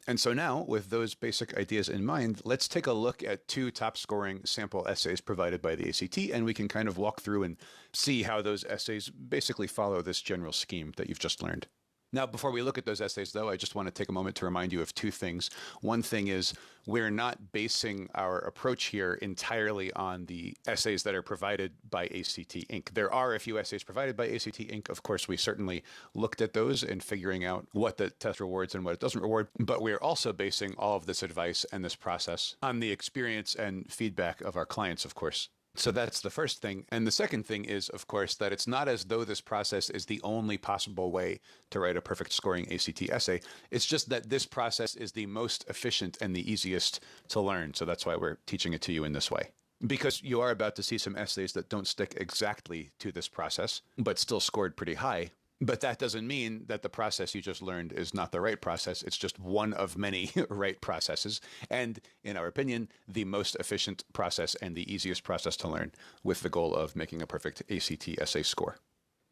And so now, with those basic ideas in mind, let's take a look at 2 top-scoring sample essays provided by the ACT, and we can kind of walk through and see how those essays basically follow this general scheme that you've just learned. Now, before we look at those essays, though, I just want to take a moment to remind you of 2 things. One thing is we're not basing our approach here entirely on the essays that are provided by ACT Inc. There are a few essays provided by ACT Inc. Of course, we certainly looked at those in figuring out what the test rewards and what it doesn't reward, but we're also basing all of this advice and this process on the experience and feedback of our clients, of course. So that's the first thing. And the second thing is, of course, that it's not as though this process is the only possible way to write a perfect scoring ACT essay. It's just that this process is the most efficient and the easiest to learn. So that's why we're teaching it to you in this way. Because you are about to see some essays that don't stick exactly to this process, but still scored pretty high. But that doesn't mean that the process you just learned is not the right process. It's just one of many right processes. And in our opinion, the most efficient process and the easiest process to learn, with the goal of making a perfect ACT essay score.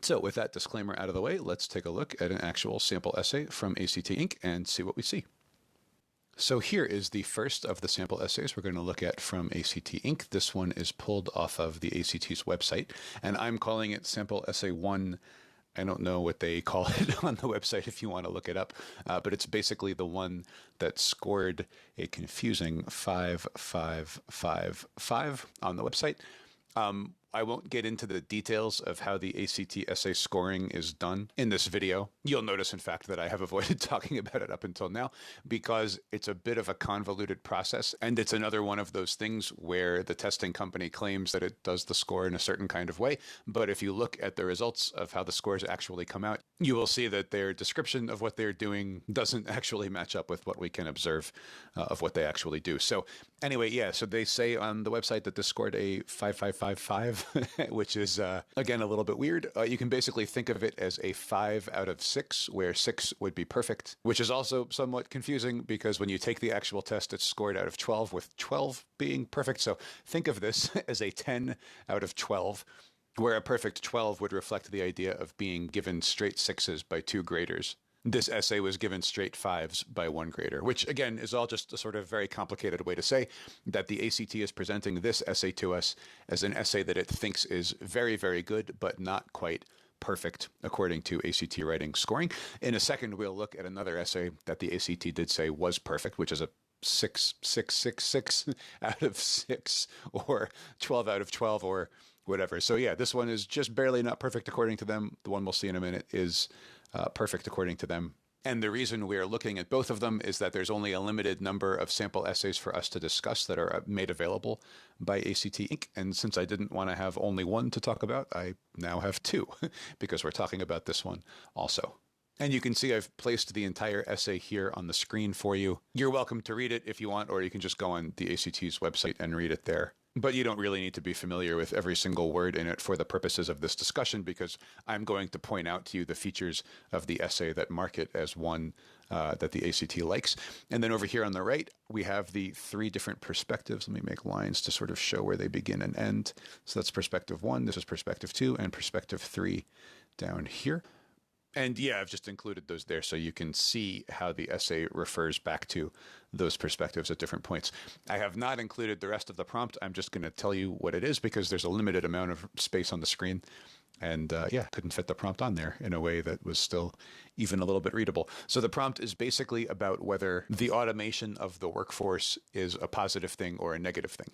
So with that disclaimer out of the way, let's take a look at an actual sample essay from ACT Inc. and see what we see. So here is the first of the sample essays we're going to look at from ACT Inc. This one is pulled off of the ACT's website, and I'm calling it Sample Essay 1. I don't know what they call it on the website if you want to look it up, but it's basically the one that scored a confusing 5.555 on the website. I won't get into the details of how the ACT essay scoring is done in this video. You'll notice, in fact, that I have avoided talking about it up until now because it's a bit of a convoluted process, and it's another one of those things where the testing company claims that it does the score in a certain kind of way, but if you look at the results of how the scores actually come out, you will see that their description of what they're doing doesn't actually match up with what we can observe of what they actually do. So anyway, yeah, so they say on the website that this scored a 5.555, which is, again, a little bit weird. You can basically think of it as a 5 out of 6, where 6 would be perfect, which is also somewhat confusing because when you take the actual test, it's scored out of 12, with 12 being perfect. So think of this as a 10 out of 12, where a perfect 12 would reflect the idea of being given straight 6s by 2 graders. This essay was given straight 5s by 1 grader, which again is all just a sort of very complicated way to say that the ACT is presenting this essay to us as an essay that it thinks is very, very good, but not quite perfect according to ACT writing scoring. In a second, we'll look at another essay that the ACT did say was perfect, which is a 6.666 out of 6, or 12 out of 12, or whatever. So yeah, this one is just barely not perfect according to them. The one we'll see in a minute is perfect according to them. And the reason we are looking at both of them is that there's only a limited number of sample essays for us to discuss that are made available by ACT Inc. And since I didn't want to have only one to talk about, I now have 2 because we're talking about this one also. And you can see I've placed the entire essay here on the screen for you. You're welcome to read it if you want, or you can just go on the ACT's website and read it there. But you don't really need to be familiar with every single word in it for the purposes of this discussion, because I'm going to point out to you the features of the essay that mark it as one that the ACT likes. And then over here on the right, we have the 3 different perspectives. Let me make lines to sort of show where they begin and end. So that's perspective 1, this is perspective 2, and perspective 3 down here. And yeah, I've just included those there so you can see how the essay refers back to those perspectives at different points. I have not included the rest of the prompt. I'm just going to tell you what it is because there's a limited amount of space on the screen. And yeah, couldn't fit the prompt on there in a way that was still even a little bit readable. So the prompt is basically about whether the automation of the workforce is a positive thing or a negative thing.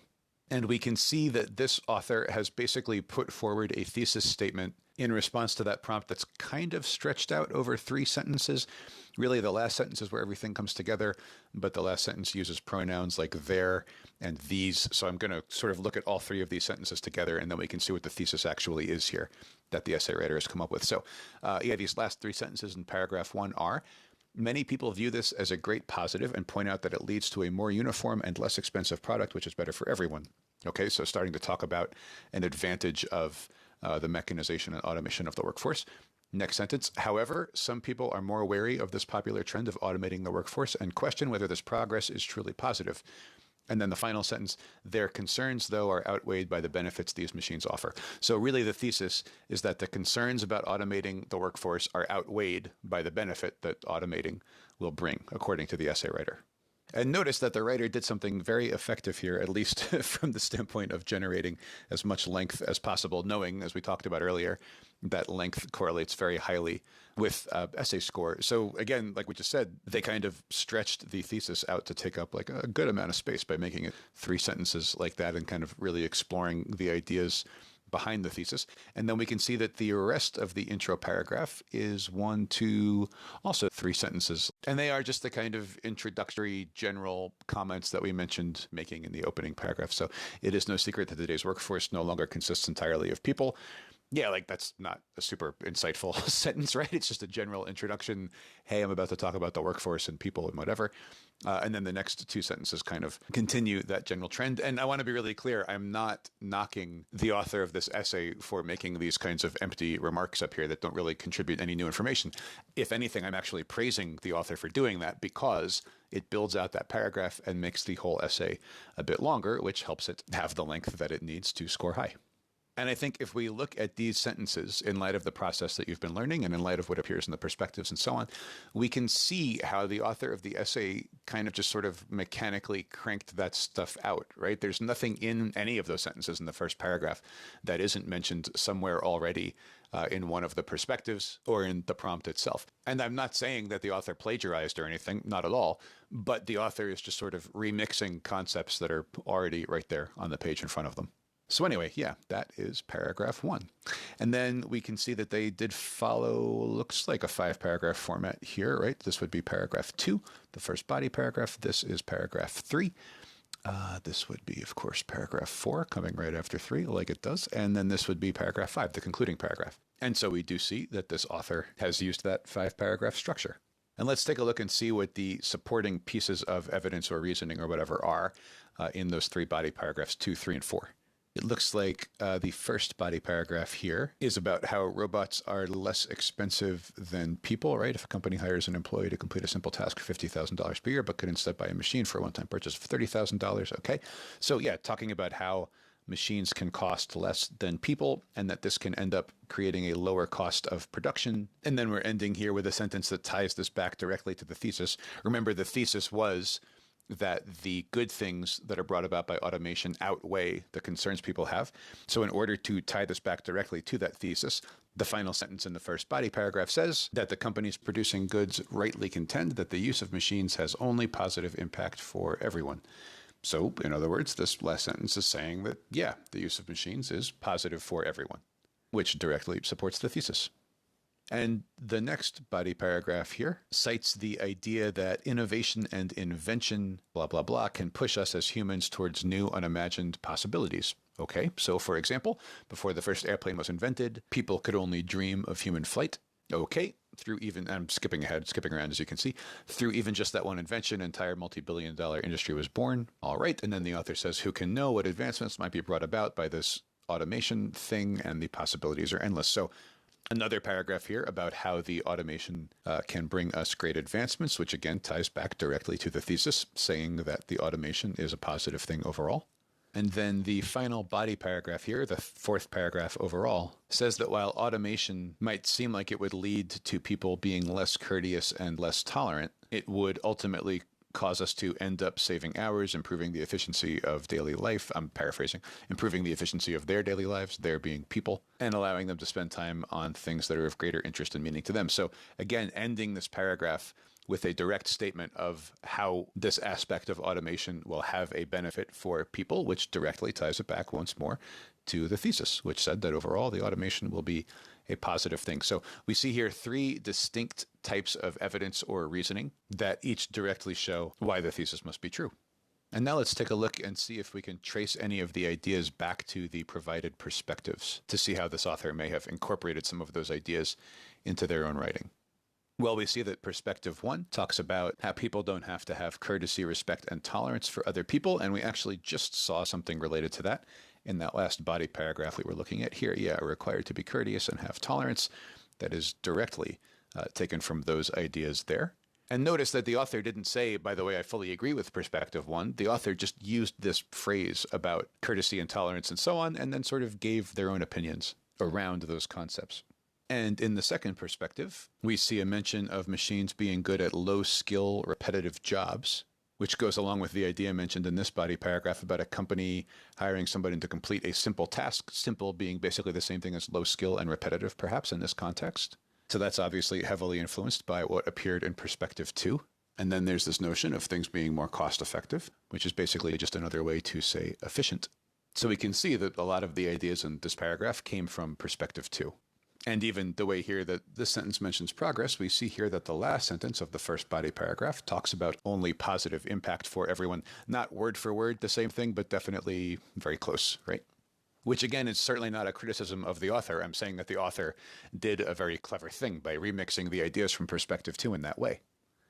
And we can see that this author has basically put forward a thesis statement in response to that prompt that's kind of stretched out over 3 sentences. Really, the last sentence is where everything comes together, but the last sentence uses pronouns like their and these. So I'm going to sort of look at all 3 of these sentences together, and then we can see what the thesis actually is here that the essay writer has come up with. So yeah, these last 3 sentences in paragraph 1 are: many people view this as a great positive and point out that it leads to a more uniform and less expensive product, which is better for everyone. Okay, so starting to talk about an advantage of the mechanization and automation of the workforce. Next sentence: however, some people are more wary of this popular trend of automating the workforce and question whether this progress is truly positive. And then the final sentence, their concerns, though, are outweighed by the benefits these machines offer. So really the thesis is that the concerns about automating the workforce are outweighed by the benefit that automating will bring, according to the essay writer. And notice that the writer did something very effective here, at least from the standpoint of generating as much length as possible, knowing, as we talked about earlier, that length correlates very highly with essay score. So again, like we just said, they kind of stretched the thesis out to take up like a good amount of space by making it 3 sentences like that and kind of really exploring the ideas behind the thesis. And then we can see that the rest of the intro paragraph is 1, 2, also 3 sentences. And they are just the kind of introductory general comments that we mentioned making in the opening paragraph. So it is no secret that today's workforce no longer consists entirely of people. Yeah, like that's not a super insightful sentence, right? It's just a general introduction. Hey, I'm about to talk about the workforce and people and whatever. And then the next 2 sentences kind of continue that general trend. And I want to be really clear. I'm not knocking the author of this essay for making these kinds of empty remarks up here that don't really contribute any new information. If anything, I'm actually praising the author for doing that because it builds out that paragraph and makes the whole essay a bit longer, which helps it have the length that it needs to score high. And I think if we look at these sentences in light of the process that you've been learning and in light of what appears in the perspectives and so on, we can see how the author of the essay kind of just sort of mechanically cranked that stuff out, right? There's nothing in any of those sentences in the first paragraph that isn't mentioned somewhere already in one of the perspectives or in the prompt itself. And I'm not saying that the author plagiarized or anything, not at all, but the author is just sort of remixing concepts that are already right there on the page in front of them. So anyway, yeah, that is paragraph 1. And then we can see that they did follow, looks like a 5-paragraph format here, right? This would be paragraph 2, the first body paragraph. This is paragraph 3. This would be, of course, paragraph 4 coming right after 3, like it does. And then this would be paragraph 5, the concluding paragraph. And so we do see that this author has used that 5-paragraph structure. And let's take a look and see what the supporting pieces of evidence or reasoning or whatever are in those 3 body paragraphs, 2, 3, and 4. It looks like the first body paragraph here is about how robots are less expensive than people, right? If a company hires an employee to complete a simple task for $50,000 per year, but could instead buy a machine for a one-time purchase of $30,000. Okay. So yeah, talking about how machines can cost less than people and that this can end up creating a lower cost of production. And then we're ending here with a sentence that ties this back directly to the thesis. Remember, the thesis was that the good things that are brought about by automation outweigh the concerns people have. So in order to tie this back directly to that thesis, the final sentence in the first body paragraph says that the companies producing goods rightly contend that the use of machines has only positive impact for everyone. So in other words, this last sentence is saying that, yeah, the use of machines is positive for everyone, which directly supports the thesis. And the next body paragraph here cites the idea that innovation and invention, blah, blah, blah, can push us as humans towards new unimagined possibilities. Okay, so for example, before the first airplane was invented, people could only dream of human flight. Okay, through even, I'm skipping around as you can see, through even just that one invention, an entire multi-billion-dollar industry was born. All right, and then the author says, who can know what advancements might be brought about by this automation thing, and the possibilities are endless. So another paragraph here about how the automation can bring us great advancements, which again ties back directly to the thesis, saying that the automation is a positive thing overall. And then the final body paragraph here, the 4th paragraph overall, says that while automation might seem like it would lead to people being less courteous and less tolerant, it would ultimately cause us to end up saving hours, improving the efficiency of daily life. I'm paraphrasing, improving the efficiency of their daily lives, their being people, and allowing them to spend time on things that are of greater interest and meaning to them. So again, ending this paragraph with a direct statement of how this aspect of automation will have a benefit for people, which directly ties it back once more to the thesis, which said that overall the automation will be a positive thing. So we see here 3 distinct types of evidence or reasoning that each directly show why the thesis must be true. And now let's take a look and see if we can trace any of the ideas back to the provided perspectives to see how this author may have incorporated some of those ideas into their own writing. Well, we see that perspective 1 talks about how people don't have to have courtesy, respect, and tolerance for other people. And we actually just saw something related to that in that last body paragraph we were looking at here. Yeah, we're required to be courteous and have tolerance. That is directly taken from those ideas there. And notice that the author didn't say, by the way, I fully agree with perspective one. The author just used this phrase about courtesy and tolerance and so on, and then sort of gave their own opinions around those concepts. And in the second perspective, we see a mention of machines being good at low skill, repetitive jobs, which goes along with the idea mentioned in this body paragraph about a company hiring somebody to complete a simple task, simple being basically the same thing as low skill and repetitive, perhaps in this context. So that's obviously heavily influenced by what appeared in perspective two. And then there's this notion of things being more cost effective, which is basically just another way to say efficient. So we can see that a lot of the ideas in this paragraph came from perspective two. And even the way here that this sentence mentions progress, we see here that the last sentence of the first body paragraph talks about only positive impact for everyone. Not word for word the same thing, but definitely very close, right? Which again is certainly not a criticism of the author. I'm saying that the author did a very clever thing by remixing the ideas from perspective two in that way.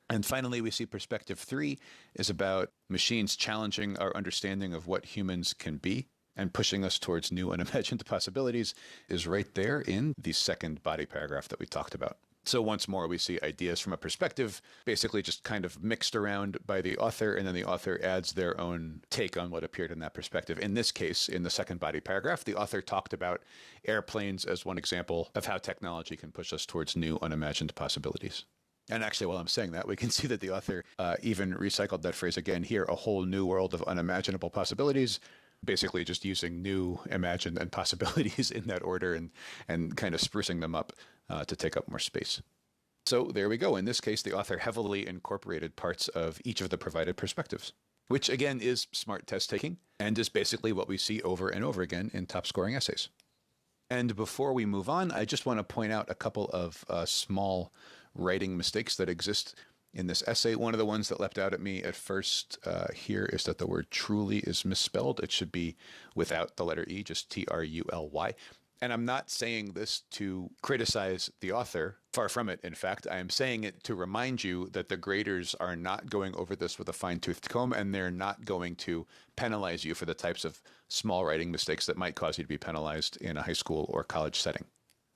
And finally, we see perspective three is about machines challenging our understanding of what humans can be and pushing us towards new unimagined possibilities is right there in the second body paragraph that we talked about. So once more, we see ideas from a perspective, basically just kind of mixed around by the author, and then the author adds their own take on what appeared in that perspective. In this case, in the second body paragraph, the author talked about airplanes as one example of how technology can push us towards new unimagined possibilities. And actually, while I'm saying that, we can see that the author even recycled that phrase again here, a whole new world of unimaginable possibilities, basically just using new, imagined, and possibilities in that order and kind of sprucing them up to take up more space. So there we go. In this case, the author heavily incorporated parts of each of the provided perspectives, which again is smart test taking and is basically what we see over and over again in top scoring essays. And before we move on, I just want to point out a couple of small writing mistakes that exist in this essay. One of the ones that leapt out at me at first here is that the word truly is misspelled. It should be without the letter E, just Truly. And I'm not saying this to criticize the author. Far from it, in fact. I am saying it to remind you that the graders are not going over this with a fine-toothed comb, and they're not going to penalize you for the types of small writing mistakes that might cause you to be penalized in a high school or college setting.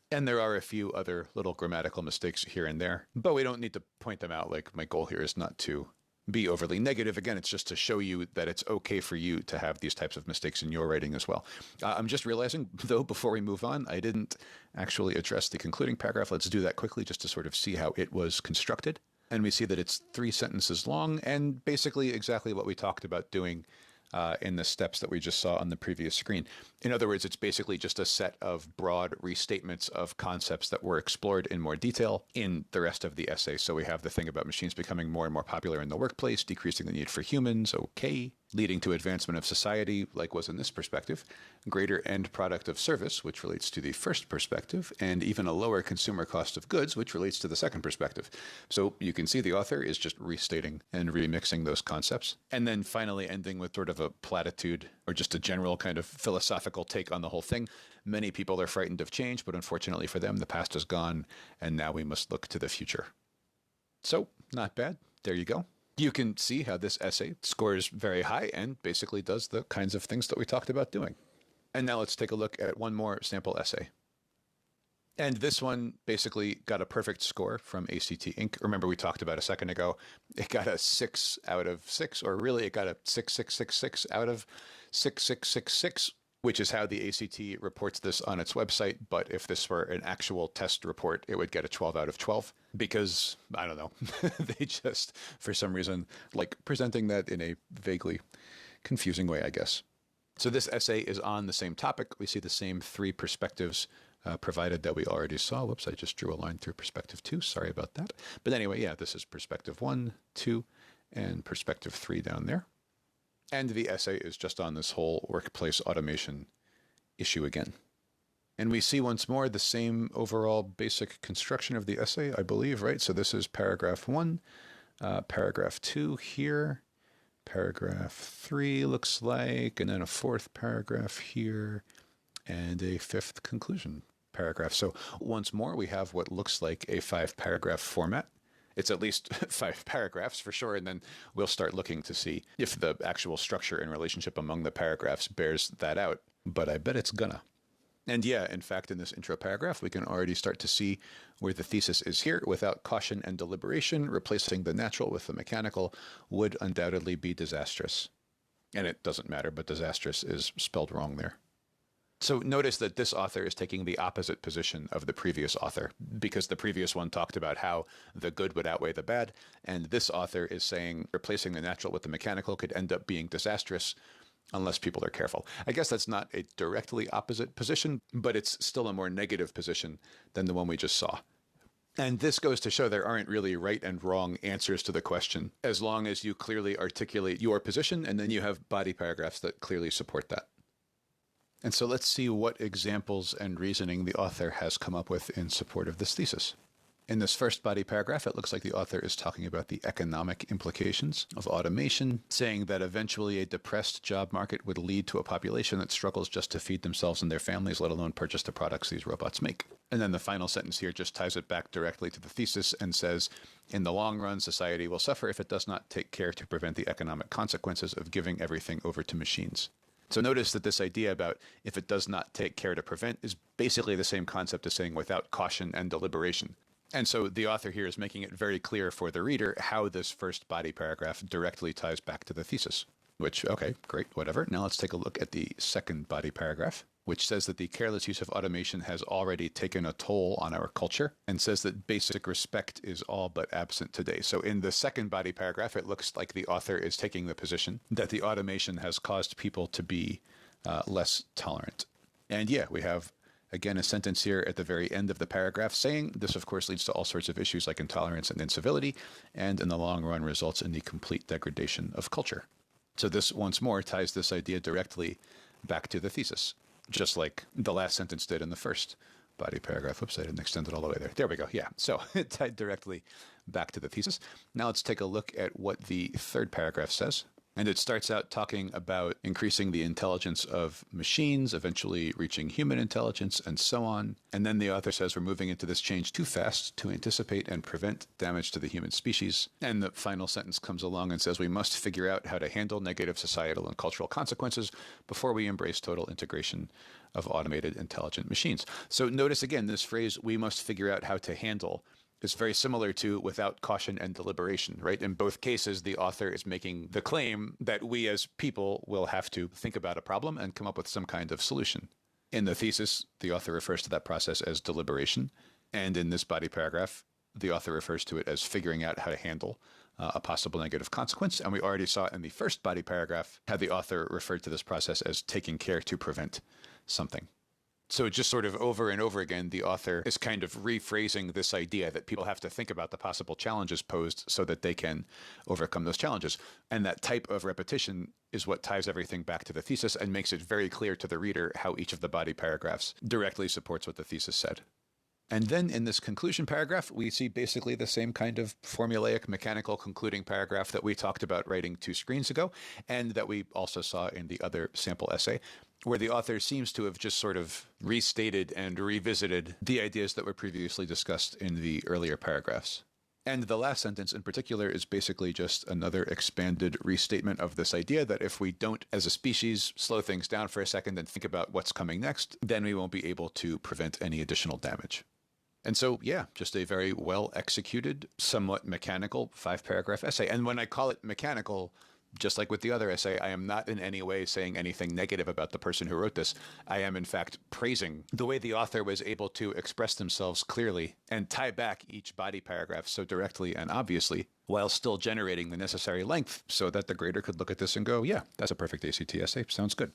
And there are a few other little grammatical mistakes here and there, but we don't need to point them out. Like, my goal here is not to be overly negative. Again, it's just to show you that it's okay for you to have these types of mistakes in your writing as well. I'm just realizing, though, before we move on, I didn't actually address the concluding paragraph. Let's do that quickly just to sort of see how it was constructed. And we see that it's 3 sentences long and basically exactly what we talked about doing in the steps that we just saw on the previous screen. In other words, it's basically just a set of broad restatements of concepts that were explored in more detail in the rest of the essay. So we have the thing about machines becoming more and more popular in the workplace, decreasing the need for humans, okay, leading to advancement of society, like was in this perspective, greater end product of service, which relates to the first perspective, and even a lower consumer cost of goods, which relates to the second perspective. So you can see the author is just restating and remixing those concepts. And then finally ending with sort of a platitude or just a general kind of philosophical take on the whole thing. Many people are frightened of change, but unfortunately for them, the past is gone, and now we must look to the future. So, not bad. There you go. You can see how this essay scores very high and basically does the kinds of things that we talked about doing. And now let's take a look at one more sample essay. And this one basically got a perfect score from ACT Inc. Remember, we talked about a second ago, it got a 6 out of 6, or really it got a 6666 out of 6666, which is how the ACT reports this on its website. But if this were an actual test report, it would get a 12 out of 12 because, I don't know, they just, for some reason, like presenting that in a vaguely confusing way, I guess. So this essay is on the same topic. We see the same 3 perspectives provided that we already saw. Whoops, I just drew a line through perspective 2. Sorry about that. But anyway, yeah, this is perspective 1, 2, and perspective 3 down there. And the essay is just on this whole workplace automation issue again. And we see once more the same overall basic construction of the essay, I believe, right? So this is paragraph 1, paragraph 2 here, paragraph 3 looks like, and then a 4th paragraph here, and a 5th conclusion paragraph. So once more, we have what looks like a 5-paragraph format. It's at least 5 paragraphs for sure, and then we'll start looking to see if the actual structure and relationship among the paragraphs bears that out, but I bet it's gonna. And yeah, in fact, in this intro paragraph, we can already start to see where the thesis is here. Without caution and deliberation, replacing the natural with the mechanical would undoubtedly be disastrous. And it doesn't matter, but disastrous is spelled wrong there. So notice that this author is taking the opposite position of the previous author, because the previous one talked about how the good would outweigh the bad. And this author is saying replacing the natural with the mechanical could end up being disastrous unless people are careful. I guess that's not a directly opposite position, but it's still a more negative position than the one we just saw. And this goes to show there aren't really right and wrong answers to the question, as long as you clearly articulate your position, and then you have body paragraphs that clearly support that. And so let's see what examples and reasoning the author has come up with in support of this thesis. In this first body paragraph, it looks like the author is talking about the economic implications of automation, saying that eventually a depressed job market would lead to a population that struggles just to feed themselves and their families, let alone purchase the products these robots make. And then the final sentence here just ties it back directly to the thesis and says, in the long run, society will suffer if it does not take care to prevent the economic consequences of giving everything over to machines. So notice that this idea about if it does not take care to prevent is basically the same concept as saying without caution and deliberation. And so the author here is making it very clear for the reader how this first body paragraph directly ties back to the thesis, which, okay, great, whatever. Now let's take a look at the second body paragraph, which says that the careless use of automation has already taken a toll on our culture and says that basic respect is all but absent today. So in the second body paragraph, it looks like the author is taking the position that the automation has caused people to be less tolerant. And yeah, we have again, a sentence here at the very end of the paragraph saying this, of course, leads to all sorts of issues like intolerance and incivility, and in the long run results in the complete degradation of culture. So this, once more, ties this idea directly back to the thesis, just like the last sentence did in the first body paragraph. Oops, I didn't extend it all the way there. There we go. Yeah, so it tied directly back to the thesis. Now let's take a look at what the third paragraph says. And it starts out talking about increasing the intelligence of machines, eventually reaching human intelligence, and so on. And then the author says we're moving into this change too fast to anticipate and prevent damage to the human species. And the final sentence comes along and says we must figure out how to handle negative societal and cultural consequences before we embrace total integration of automated intelligent machines. So notice again this phrase, we must figure out how to handle, is very similar to without caution and deliberation, right? In both cases, the author is making the claim that we as people will have to think about a problem and come up with some kind of solution. In the thesis, the author refers to that process as deliberation. And in this body paragraph, the author refers to it as figuring out how to handle a possible negative consequence. And we already saw in the first body paragraph how the author referred to this process as taking care to prevent something. So just sort of over and over again, the author is kind of rephrasing this idea that people have to think about the possible challenges posed so that they can overcome those challenges. And that type of repetition is what ties everything back to the thesis and makes it very clear to the reader how each of the body paragraphs directly supports what the thesis said. And then in this conclusion paragraph, we see basically the same kind of formulaic mechanical concluding paragraph that we talked about writing 2 screens ago, and that we also saw in the other sample essay, where the author seems to have just sort of restated and revisited the ideas that were previously discussed in the earlier paragraphs. And the last sentence in particular is basically just another expanded restatement of this idea that if we don't, as a species, slow things down for a second and think about what's coming next, then we won't be able to prevent any additional damage. And so, yeah, just a very well executed, somewhat mechanical 5-paragraph essay. And when I call it mechanical, just like with the other essay, I am not in any way saying anything negative about the person who wrote this. I am, in fact, praising the way the author was able to express themselves clearly and tie back each body paragraph so directly and obviously, while still generating the necessary length so that the grader could look at this and go, yeah, that's a perfect ACT essay. Sounds good.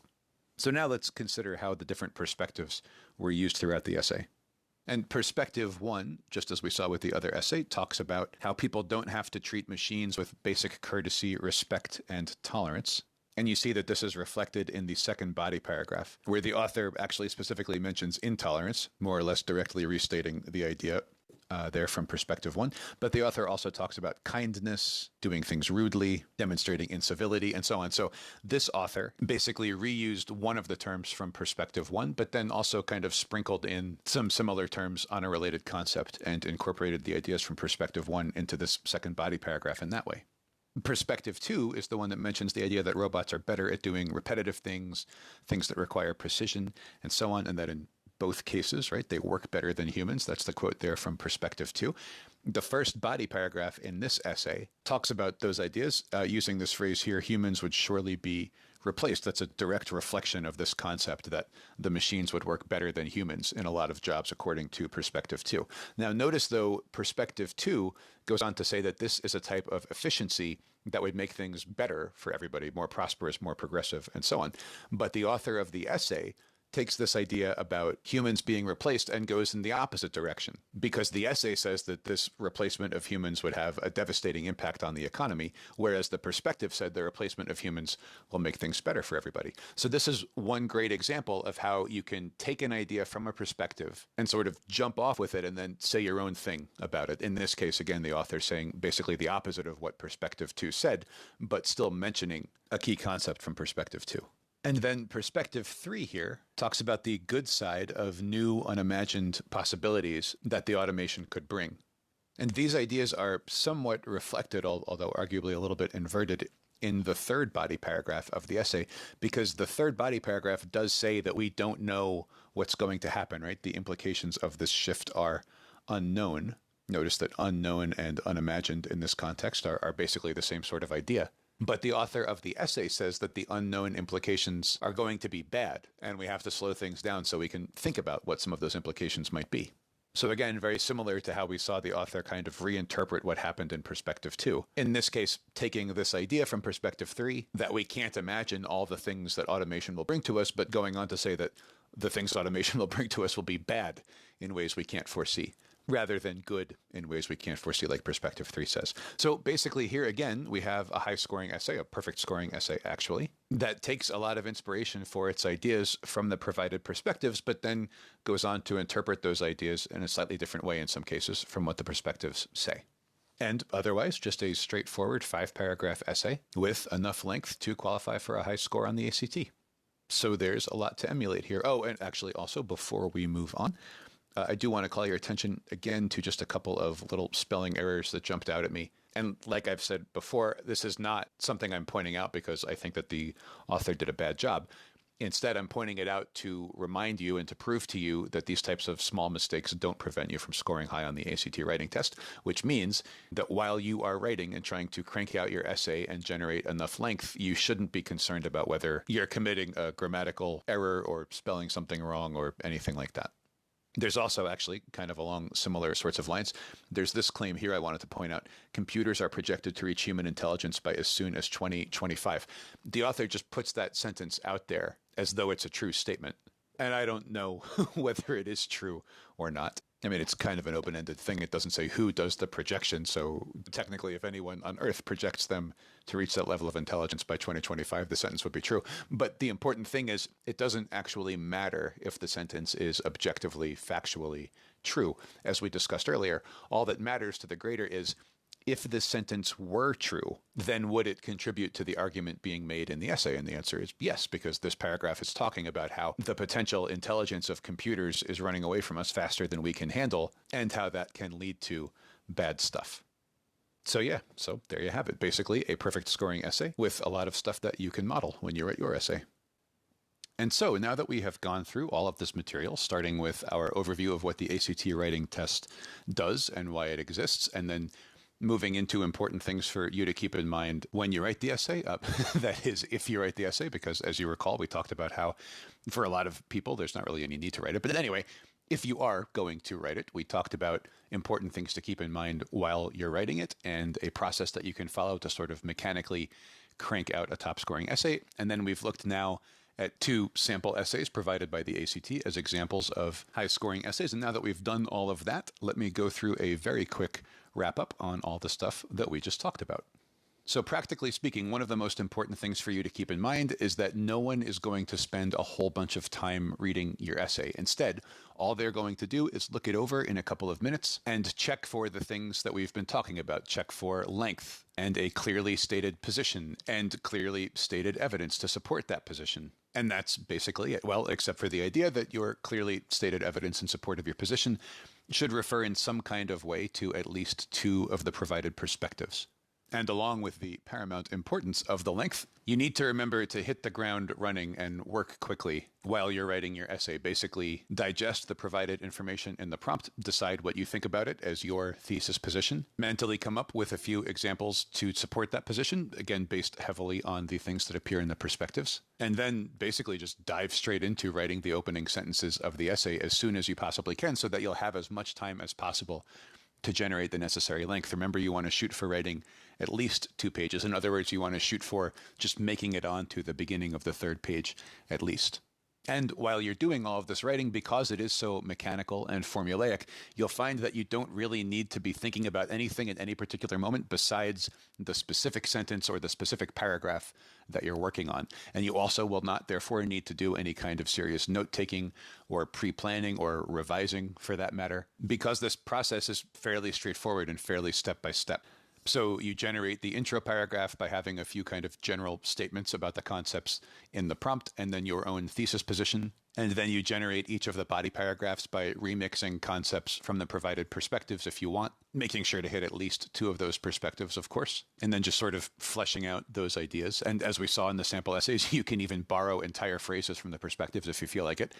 So now let's consider how the different perspectives were used throughout the essay. And perspective 1, just as we saw with the other essay, talks about how people don't have to treat machines with basic courtesy, respect, and tolerance. And you see that this is reflected in the second body paragraph, where the author actually specifically mentions intolerance, more or less directly restating the idea there from perspective 1. But the author also talks about kindness, doing things rudely, demonstrating incivility, and so on. So this author basically reused one of the terms from perspective 1, but then also kind of sprinkled in some similar terms on a related concept and incorporated the ideas from perspective 1 into this second body paragraph in that way. Perspective 2 is the one that mentions the idea that robots are better at doing repetitive things, things that require precision, and so on, and that in both cases, right? They work better than humans. That's the quote there from Perspective 2. The first body paragraph in this essay talks about those ideas using this phrase here, humans would surely be replaced. That's a direct reflection of this concept that the machines would work better than humans in a lot of jobs, according to Perspective 2. Now, notice, though, Perspective 2 goes on to say that this is a type of efficiency that would make things better for everybody, more prosperous, more progressive, and so on. But the author of the essay takes this idea about humans being replaced and goes in the opposite direction, because the essay says that this replacement of humans would have a devastating impact on the economy, whereas the perspective said the replacement of humans will make things better for everybody. So this is one great example of how you can take an idea from a perspective and sort of jump off with it and then say your own thing about it. In this case, again, the author saying basically the opposite of what Perspective 2 said, but still mentioning a key concept from Perspective 2. And then Perspective 3 here talks about the good side of new unimagined possibilities that the automation could bring. And these ideas are somewhat reflected, although arguably a little bit inverted, in the third body paragraph of the essay, because the third body paragraph does say that we don't know what's going to happen, right? The implications of this shift are unknown. Notice that unknown and unimagined in this context are basically the same sort of idea. But the author of the essay says that the unknown implications are going to be bad, and we have to slow things down so we can think about what some of those implications might be. So again, very similar to how we saw the author kind of reinterpret what happened in Perspective 2. In this case, taking this idea from Perspective 3, that we can't imagine all the things that automation will bring to us, but going on to say that the things automation will bring to us will be bad in ways we can't foresee, rather than good in ways we can't foresee, like Perspective 3 says. So basically here again, we have a high-scoring essay, a perfect scoring essay actually, that takes a lot of inspiration for its ideas from the provided perspectives, but then goes on to interpret those ideas in a slightly different way in some cases from what the perspectives say. And otherwise, just a straightforward 5-paragraph essay with enough length to qualify for a high score on the ACT. So there's a lot to emulate here. Oh, and actually also before we move on, I do want to call your attention again to just a couple of little spelling errors that jumped out at me. And like I've said before, this is not something I'm pointing out because I think that the author did a bad job. Instead, I'm pointing it out to remind you and to prove to you that these types of small mistakes don't prevent you from scoring high on the ACT writing test, which means that while you are writing and trying to crank out your essay and generate enough length, you shouldn't be concerned about whether you're committing a grammatical error or spelling something wrong or anything like that. There's also actually kind of along similar sorts of lines. There's this claim here I wanted to point out. Computers are projected to reach human intelligence by as soon as 2025. The author just puts that sentence out there as though it's a true statement. And I don't know whether it is true or not. I mean, it's kind of an open-ended thing. It doesn't say who does the projection. So technically, if anyone on Earth projects them to reach that level of intelligence by 2025, the sentence would be true. But the important thing is it doesn't actually matter if the sentence is objectively, factually true. As we discussed earlier, all that matters to the grader is if this sentence were true, then would it contribute to the argument being made in the essay? And the answer is yes, because this paragraph is talking about how the potential intelligence of computers is running away from us faster than we can handle, and how that can lead to bad stuff. So yeah, so there you have it. Basically, a perfect scoring essay with a lot of stuff that you can model when you write your essay. And so now that we have gone through all of this material, starting with our overview of what the ACT writing test does and why it exists, and then moving into important things for you to keep in mind when you write the essay. That is, if you write the essay, because as you recall, we talked about how for a lot of people, there's not really any need to write it. But anyway, if you are going to write it, we talked about important things to keep in mind while you're writing it and a process that you can follow to sort of mechanically crank out a top scoring essay. And then we've looked now at 2 sample essays provided by the ACT as examples of high scoring essays. And now that we've done all of that, let me go through a very quick wrap up on all the stuff that we just talked about. So practically speaking, one of the most important things for you to keep in mind is that no one is going to spend a whole bunch of time reading your essay. Instead, all they're going to do is look it over in a couple of minutes and check for the things that we've been talking about. Check for length and a clearly stated position and clearly stated evidence to support that position. And that's basically it. Well, except for the idea that your clearly stated evidence in support of your position should refer in some kind of way to at least 2 of the provided perspectives. And along with the paramount importance of the length, you need to remember to hit the ground running and work quickly while you're writing your essay. Basically, digest the provided information in the prompt, decide what you think about it as your thesis position, mentally come up with a few examples to support that position, again, based heavily on the things that appear in the perspectives, and then basically just dive straight into writing the opening sentences of the essay as soon as you possibly can so that you'll have as much time as possible to generate the necessary length. Remember, you want to shoot for writing at least 2 pages. In other words, you want to shoot for just making it onto the beginning of the 3rd page at least. And while you're doing all of this writing, because it is so mechanical and formulaic, you'll find that you don't really need to be thinking about anything at any particular moment besides the specific sentence or the specific paragraph that you're working on. And you also will not, therefore, need to do any kind of serious note-taking or pre-planning or revising, for that matter, because this process is fairly straightforward and fairly step-by-step. So you generate the intro paragraph by having a few kind of general statements about the concepts in the prompt and then your own thesis position. And then you generate each of the body paragraphs by remixing concepts from the provided perspectives if you want, making sure to hit at least 2 of those perspectives, of course, and then just sort of fleshing out those ideas. And as we saw in the sample essays, you can even borrow entire phrases from the perspectives if you feel like it.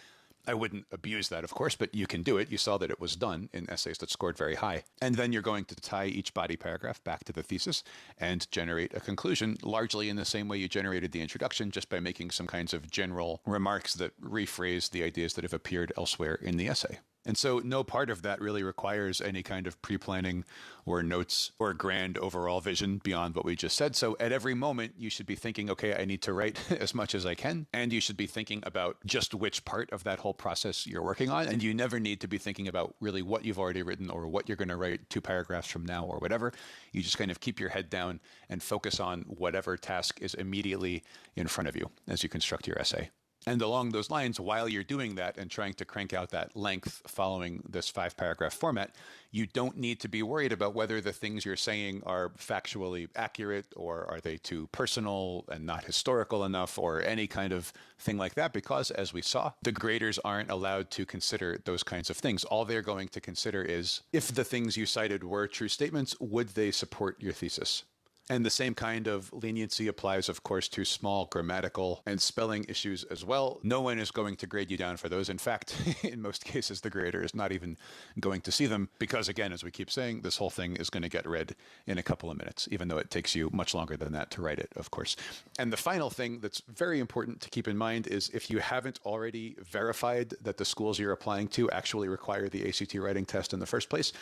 I wouldn't abuse that, of course, but you can do it. You saw that it was done in essays that scored very high. And then you're going to tie each body paragraph back to the thesis and generate a conclusion, largely in the same way you generated the introduction, just by making some kinds of general remarks that rephrase the ideas that have appeared elsewhere in the essay. And so no part of that really requires any kind of pre-planning or notes or grand overall vision beyond what we just said. So at every moment, you should be thinking, okay, I need to write as much as I can. And you should be thinking about just which part of that whole process you're working on. And you never need to be thinking about really what you've already written or what you're going to write 2 paragraphs from now or whatever. You just kind of keep your head down and focus on whatever task is immediately in front of you as you construct your essay. And along those lines, while you're doing that and trying to crank out that length following this 5-paragraph format, you don't need to be worried about whether the things you're saying are factually accurate or are they too personal and not historical enough or any kind of thing like that, because as we saw, the graders aren't allowed to consider those kinds of things. All they're going to consider is if the things you cited were true statements, would they support your thesis? And the same kind of leniency applies, of course, to small grammatical and spelling issues as well. No one is going to grade you down for those. In fact, in most cases, the grader is not even going to see them because, again, as we keep saying, this whole thing is going to get read in a couple of minutes, even though it takes you much longer than that to write it, of course. And the final thing that's very important to keep in mind is if you haven't already verified that the schools you're applying to actually require the ACT writing test in the first place,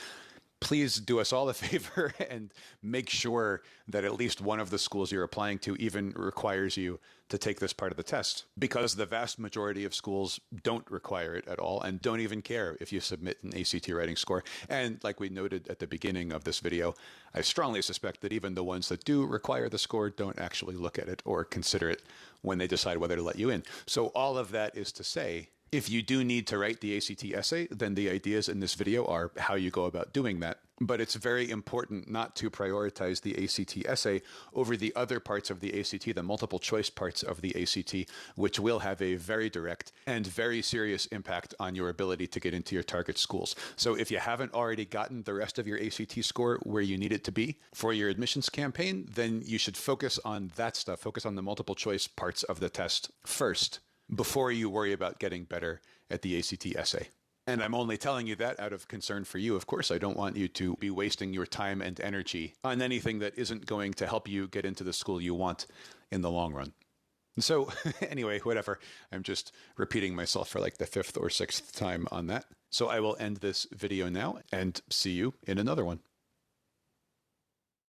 please do us all a favor and make sure that at least one of the schools you're applying to even requires you to take this part of the test, because the vast majority of schools don't require it at all and don't even care if you submit an ACT writing score. And like we noted at the beginning of this video, I strongly suspect that even the ones that do require the score don't actually look at it or consider it when they decide whether to let you in. So all of that is to say, if you do need to write the ACT essay, then the ideas in this video are how you go about doing that. But it's very important not to prioritize the ACT essay over the other parts of the ACT, the multiple choice parts of the ACT, which will have a very direct and very serious impact on your ability to get into your target schools. So if you haven't already gotten the rest of your ACT score where you need it to be for your admissions campaign, then you should focus on that stuff, focus on the multiple choice parts of the test first, before you worry about getting better at the ACT essay. And I'm only telling you that out of concern for you. Of course, I don't want you to be wasting your time and energy on anything that isn't going to help you get into the school you want in the long run. So anyway, whatever. I'm just repeating myself for like the 5th or 6th time on that. So I will end this video now and see you in another one.